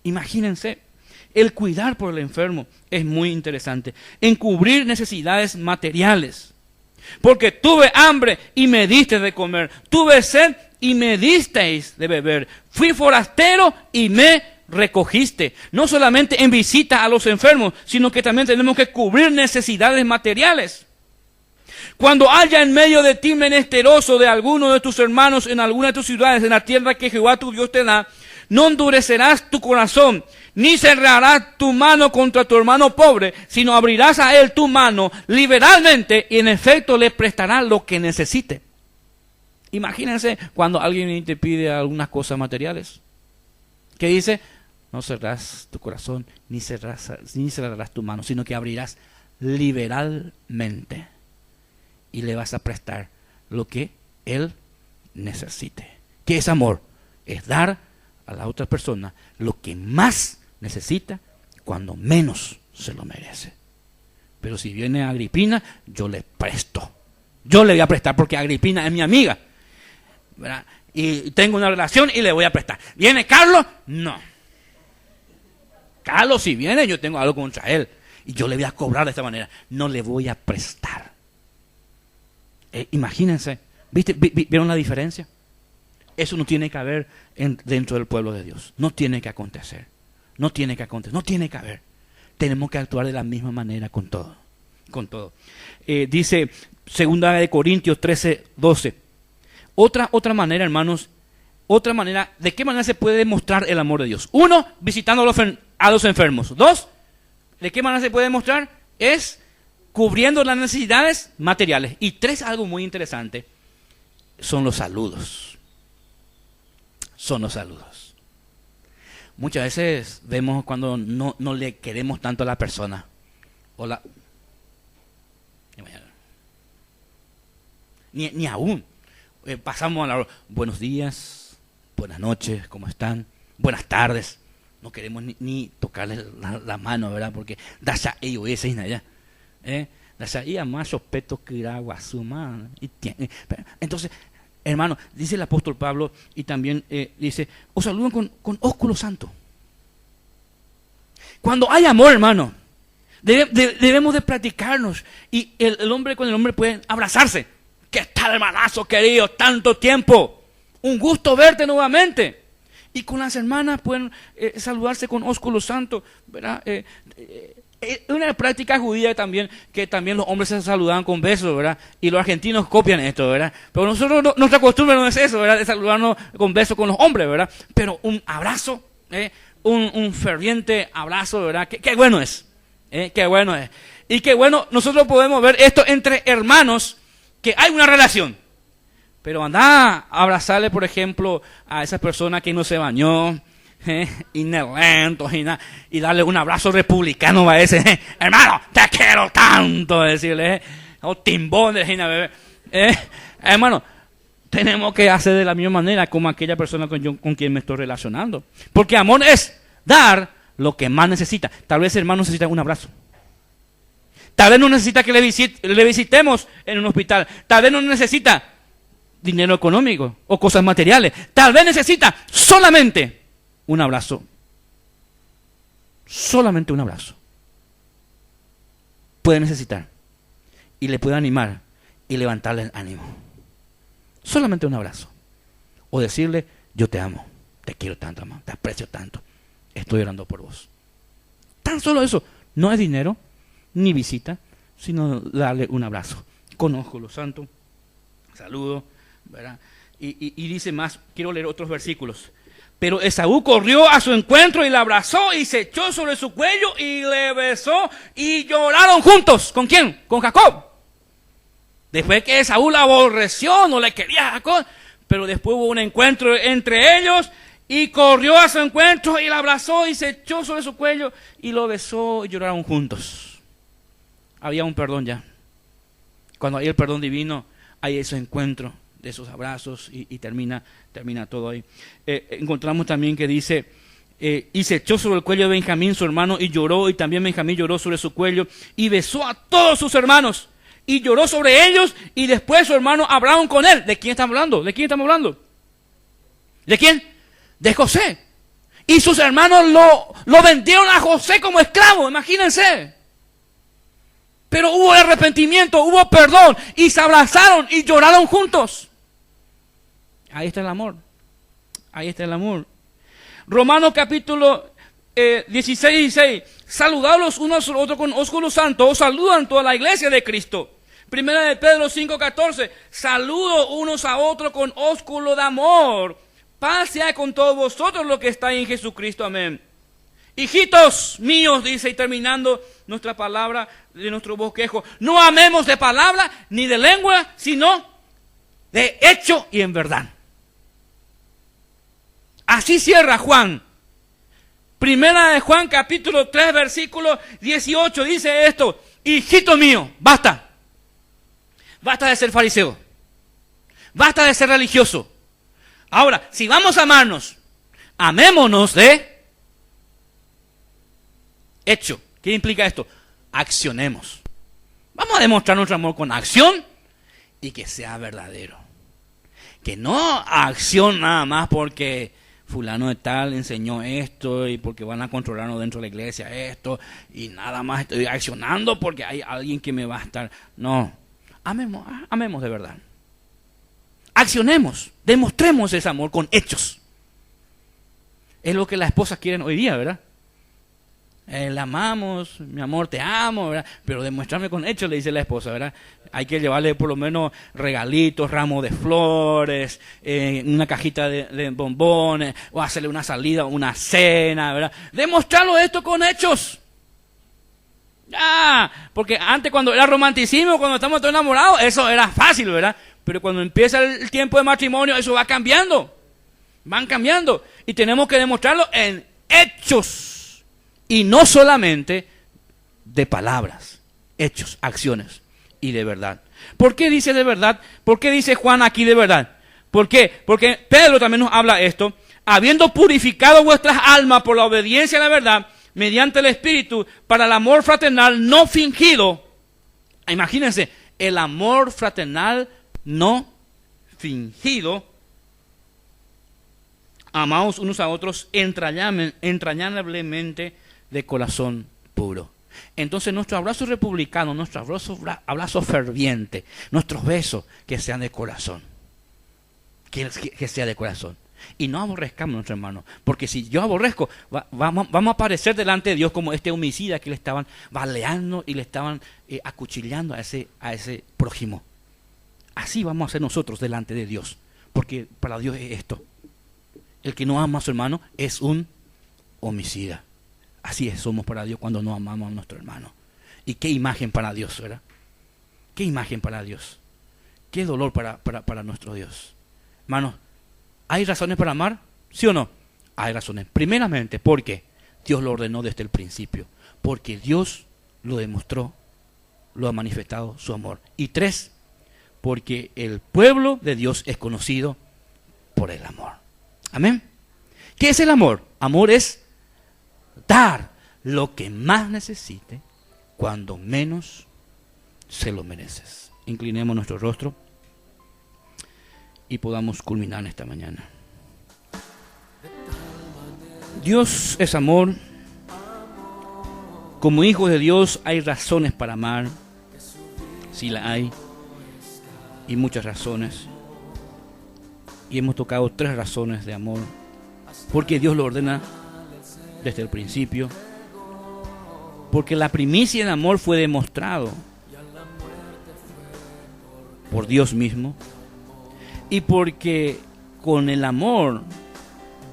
Imagínense, el cuidar por el enfermo es muy interesante. Encubrir necesidades materiales. Porque tuve hambre y me diste de comer, tuve sed y me disteis de beber, fui forastero y me recogiste. No solamente en visita a los enfermos, sino que también tenemos que cubrir necesidades materiales. Cuando haya en medio de ti menesteroso de alguno de tus hermanos en alguna de tus ciudades, en la tierra que Jehová tu Dios te da, no endurecerás tu corazón, ni cerrarás tu mano contra tu hermano pobre, sino abrirás a él tu mano liberalmente y en efecto le prestarás lo que necesite. Imagínense cuando alguien te pide algunas cosas materiales. ¿Qué dice? No cerrarás tu corazón, ni cerrarás tu mano, sino que abrirás liberalmente y le vas a prestar lo que él necesite. ¿Qué es amor? Es dar a la otra persona lo que más necesita cuando menos se lo merece. Pero si viene Agripina, yo le presto. Yo le voy a prestar porque Agripina es mi amiga, ¿verdad? Y tengo una relación y le voy a prestar. ¿Viene Carlos? No. Carlos, si viene, yo tengo algo contra él y yo le voy a cobrar de esta manera. No le voy a prestar. Imagínense, ¿vieron la diferencia? Eso no tiene que haber dentro del pueblo de Dios. No tiene que acontecer. No tiene que acontecer. No tiene que haber. Tenemos que actuar de la misma manera con todo. Con todo. Dice 2 Corintios 13:12. Otra manera, hermanos. Otra manera. ¿De qué manera se puede demostrar el amor de Dios? 1, visitando a los enfermos. 2, ¿de qué manera se puede demostrar? Es cubriendo las necesidades materiales. Y 3, algo muy interesante. Son los saludos. Son los saludos. Muchas veces vemos cuando no le queremos tanto a la persona. Hola. Ni aún. Pasamos a la buenos días, buenas noches, ¿cómo están? Buenas tardes. No queremos ni tocarle la mano, ¿verdad? Porque da ya ellos ese y nada. Da ya y a más respeto que agua su mano. Entonces, hermano, dice el apóstol Pablo y también dice, os saludan con ósculo santo. Cuando hay amor, hermano, debemos de practicarnos y el hombre con el hombre pueden abrazarse. ¿Qué tal, hermanazo querido? Tanto tiempo. Un gusto verte nuevamente. Y con las hermanas pueden saludarse con ósculo santo, ¿verdad? Una práctica judía también, que también los hombres se saludaban con besos, ¿verdad? Y los argentinos copian esto, ¿verdad? Pero nosotros, nuestra costumbre no es eso, ¿verdad? De saludarnos con besos con los hombres, ¿verdad? Pero un abrazo, un ferviente abrazo, ¿verdad? Qué bueno es, qué bueno es. Y qué bueno, nosotros podemos ver esto entre hermanos, que hay una relación. Pero anda a abrazarle, por ejemplo, a esa persona que no se bañó, inelento, y darle un abrazo republicano a ese, hermano, te quiero tanto, decirle, o timbón de bebé. Hermano, tenemos que hacer de la misma manera como aquella persona con quien me estoy relacionando. Porque amor es dar lo que más necesita. Tal vez el hermano necesita un abrazo. Tal vez no necesita que le visitemos en un hospital. Tal vez no necesita dinero económico o cosas materiales. Tal vez necesita solamente un abrazo. Solamente un abrazo. Puede necesitar. Y le puede animar y levantarle el ánimo. Solamente un abrazo. O decirle, yo te amo, te quiero tanto, amor, te aprecio tanto. Estoy orando por vos. Tan solo eso. No es dinero, ni visita, sino darle un abrazo. Con ósculo santo. Saludo, ¿verdad? Y dice más, quiero leer otros versículos. Pero Esaú corrió a su encuentro y la abrazó y se echó sobre su cuello y le besó y lloraron juntos. ¿Con quién? Con Jacob. Después que Esaú la aborreció, no le quería a Jacob, pero después hubo un encuentro entre ellos y corrió a su encuentro y la abrazó y se echó sobre su cuello y lo besó y lloraron juntos. Había un perdón ya. Cuando hay el perdón divino, hay ese encuentro de esos abrazos y termina todo ahí. Encontramos también que dice, y se echó sobre el cuello de Benjamín su hermano y lloró, y también Benjamín lloró sobre su cuello y besó a todos sus hermanos y lloró sobre ellos, y después su hermano hablaron con él. ¿De quién estamos hablando? ¿De quién estamos hablando? ¿De quién? De José. Y sus hermanos lo vendieron a José como esclavo, imagínense. Pero hubo arrepentimiento, hubo perdón, y se abrazaron y lloraron juntos. Ahí está el amor. Ahí está el amor. Romanos capítulo 16. Saludados los unos a los otros con ósculo santo. Os saludan toda la iglesia de Cristo. Primera de Pedro 5:14. Saludo unos a otros con ósculo de amor. Paz sea con todos vosotros los que estáis en Jesucristo. Amén. Hijitos míos, dice, y terminando nuestra palabra de nuestro bosquejo, no amemos de palabra ni de lengua, sino de hecho y en verdad. Así cierra Juan. Primera de Juan, capítulo 3, versículo 18, dice esto: hijito mío, basta. Basta de ser fariseo. Basta de ser religioso. Ahora, si vamos a amarnos, amémonos de hecho. ¿Qué implica esto? Accionemos. Vamos a demostrar nuestro amor con acción y que sea verdadero. Que no acción nada más porque fulano de tal enseñó esto y porque van a controlarnos dentro de la iglesia esto y nada más estoy accionando porque hay alguien que me va a estar. No, amemos de verdad. Accionemos, demostremos ese amor con hechos. Es lo que las esposas quieren hoy día, ¿verdad? La amamos, mi amor, te amo, ¿verdad? Pero demuéstrame con hechos, le dice la esposa, ¿verdad? Hay que llevarle por lo menos regalitos, ramos de flores, una cajita de bombones, o hacerle una salida, una cena, ¿verdad? Demostrarlo esto con hechos. Porque antes cuando era romanticismo, cuando estamos todos enamorados, eso era fácil, ¿verdad? Pero cuando empieza el tiempo de matrimonio, eso va cambiando. Van cambiando. Y tenemos que demostrarlo en hechos. Y no solamente de palabras, hechos, acciones y de verdad. ¿Por qué dice de verdad? ¿Por qué dice Juan aquí de verdad? ¿Por qué? Porque Pedro también nos habla esto. Habiendo purificado vuestras almas por la obediencia a la verdad, mediante el Espíritu, para el amor fraternal no fingido. Imagínense, el amor fraternal no fingido. Amaos unos a otros entrañablemente de corazón puro. Entonces nuestro abrazo republicano, nuestro abrazo ferviente, nuestros besos que sean de corazón, que sea de corazón. Y no aborrezcamos a nuestro hermano, porque si yo aborrezco, vamos a aparecer delante de Dios como este homicida que le estaban baleando y le estaban acuchillando a ese prójimo. Así vamos a ser nosotros delante de Dios, porque para Dios es esto. El que no ama a su hermano es un homicida. Así somos para Dios cuando no amamos a nuestro hermano. Y qué imagen para Dios, ¿verdad? Qué imagen para Dios. Qué dolor para nuestro Dios. Hermanos, ¿hay razones para amar? ¿Sí o no? Hay razones. Primeramente, porque Dios lo ordenó desde el principio. Porque Dios lo demostró, lo ha manifestado su amor. Y 3, porque el pueblo de Dios es conocido por el amor. Amén. ¿Qué es el amor? Amor es dar lo que más necesite cuando menos se lo mereces. Inclinemos nuestro rostro y podamos culminar esta mañana. Dios es amor. Como hijos de Dios hay razones para amar. Sí la hay. Y muchas razones. Y hemos tocado 3 razones de amor. Porque Dios lo ordena desde el principio. Porque la primicia del amor fue demostrado por Dios mismo. Y porque con el amor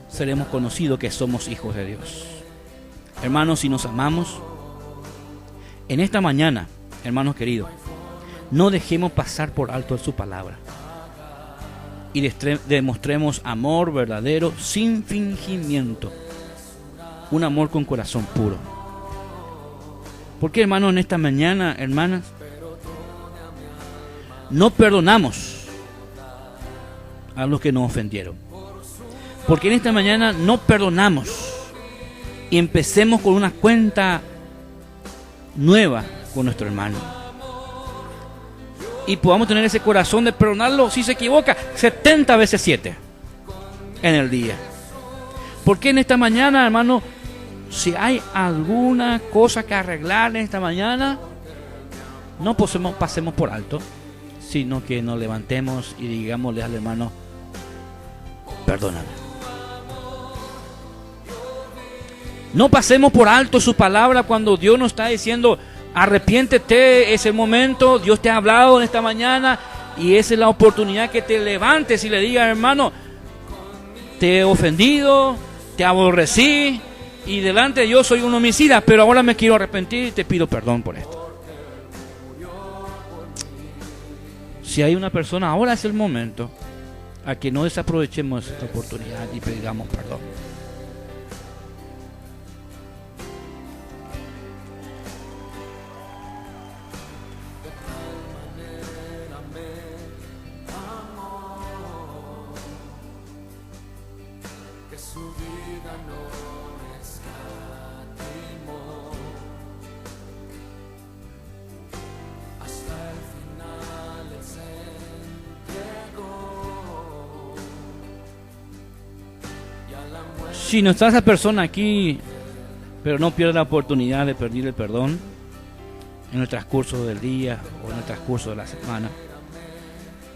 seremos conocidos que somos hijos de Dios. Hermanos, si nos amamos, en esta mañana, hermanos queridos, no dejemos pasar por alto su palabra. Y demostremos amor verdadero sin fingimiento. Un amor con corazón puro. Porque, hermanos, en esta mañana, hermanas, no perdonamos a los que nos ofendieron. Porque en esta mañana no perdonamos. Y empecemos con una cuenta nueva con nuestro hermano. Y podamos tener ese corazón de perdonarlo si se equivoca 70 veces 7 en el día. Porque en esta mañana, hermano, si hay alguna cosa que arreglar en esta mañana, no pasemos por alto, sino que nos levantemos y digámosle al hermano, perdóname. No pasemos por alto su palabra cuando Dios nos está diciendo, arrepiéntete, es el momento, Dios te ha hablado en esta mañana y esa es la oportunidad que te levantes y le digas, hermano, te he ofendido, te aborrecí y delante de Dios soy un homicida, pero ahora me quiero arrepentir y te pido perdón por esto. Si hay una persona, ahora es el momento a que no desaprovechemos esta oportunidad y pidamos perdón. Si no está esa persona aquí, pero no pierde la oportunidad de pedir el perdón en el transcurso del día o en el transcurso de la semana,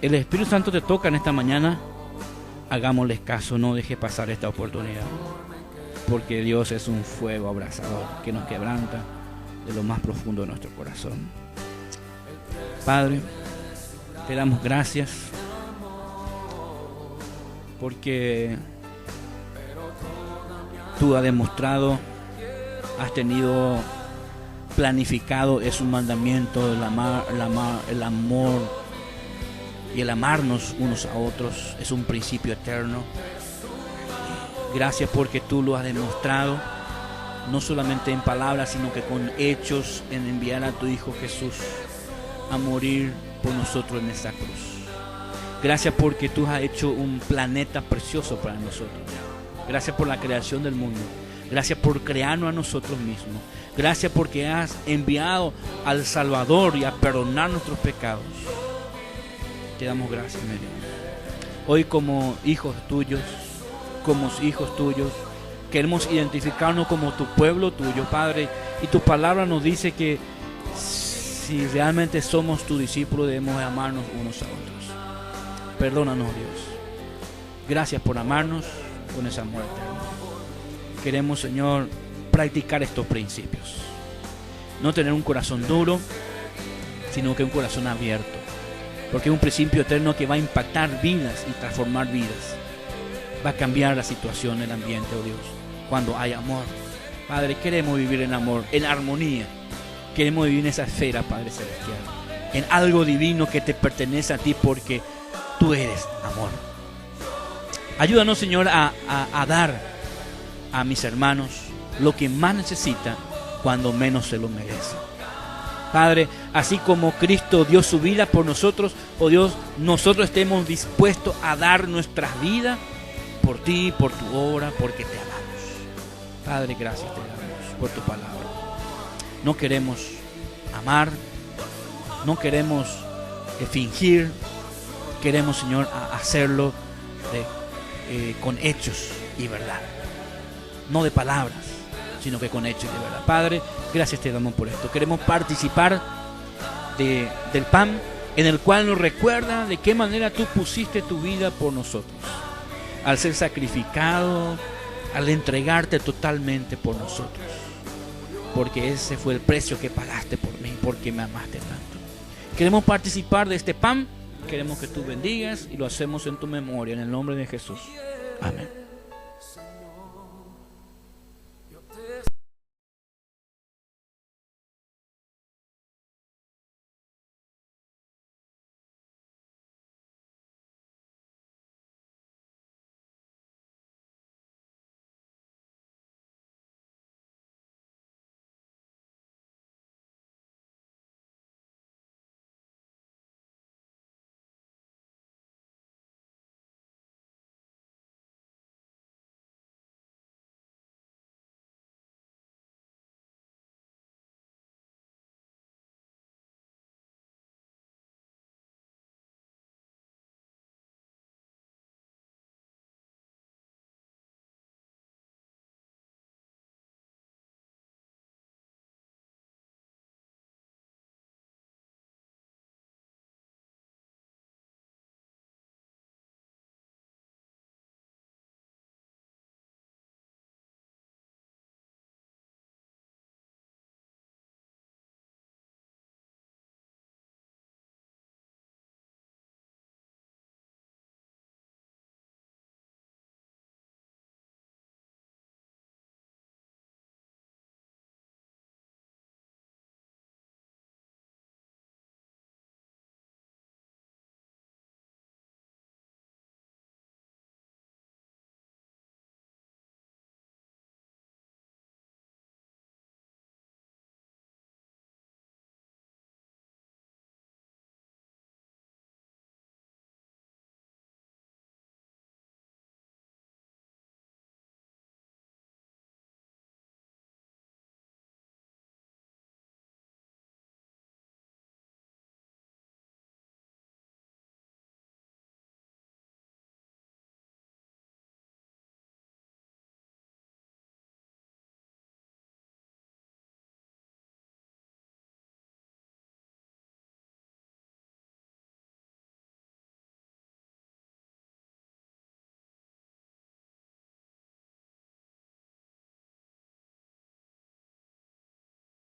el Espíritu Santo te toca en esta mañana. Hagámosles caso, no deje pasar esta oportunidad, porque Dios es un fuego abrasador que nos quebranta de lo más profundo de nuestro corazón. Padre, te damos gracias porque tú has demostrado, has tenido planificado, es un mandamiento, el amor y el amarnos unos a otros, es un principio eterno. Gracias porque tú lo has demostrado, no solamente en palabras, sino que con hechos, en enviar a tu Hijo Jesús a morir por nosotros en esta cruz. Gracias porque tú has hecho un planeta precioso para nosotros. Gracias por la creación del mundo. Gracias por crearnos a nosotros mismos. Gracias porque has enviado al Salvador y a perdonar nuestros pecados. Te damos gracias, mi Dios. Hoy como hijos tuyos, queremos identificarnos como tu pueblo tuyo, Padre. Y tu palabra nos dice que si realmente somos tus discípulos, debemos amarnos unos a otros. Perdónanos, Dios. Gracias por amarnos con esa muerte. Queremos, Señor, practicar estos principios. No tener un corazón duro, sino que un corazón abierto. Porque es un principio eterno que va a impactar vidas y transformar vidas. Va a cambiar la situación, el ambiente, oh Dios, cuando hay amor. Padre, queremos vivir en amor, en armonía. Queremos vivir en esa esfera, Padre Celestial, en algo divino que te pertenece a ti, porque tú eres amor. Ayúdanos, Señor, a dar a mis hermanos lo que más necesitan cuando menos se lo merecen. Padre, así como Cristo dio su vida por nosotros, oh Dios, nosotros estemos dispuestos a dar nuestras vidas por ti, por tu obra, porque te amamos. Padre, gracias te damos por tu palabra. No queremos amar, no queremos fingir, queremos, Señor, hacerlo con hechos y verdad. No de palabras, sino que con hechos y de verdad. Padre, gracias te damos por esto. Queremos participar del pan, en el cual nos recuerda de qué manera tú pusiste tu vida por nosotros, al ser sacrificado, al entregarte totalmente por nosotros, porque ese fue el precio que pagaste por mí, porque me amaste tanto. Queremos participar de este pan, queremos que tú bendigas y lo hacemos en tu memoria, en el nombre de Jesús. Amén.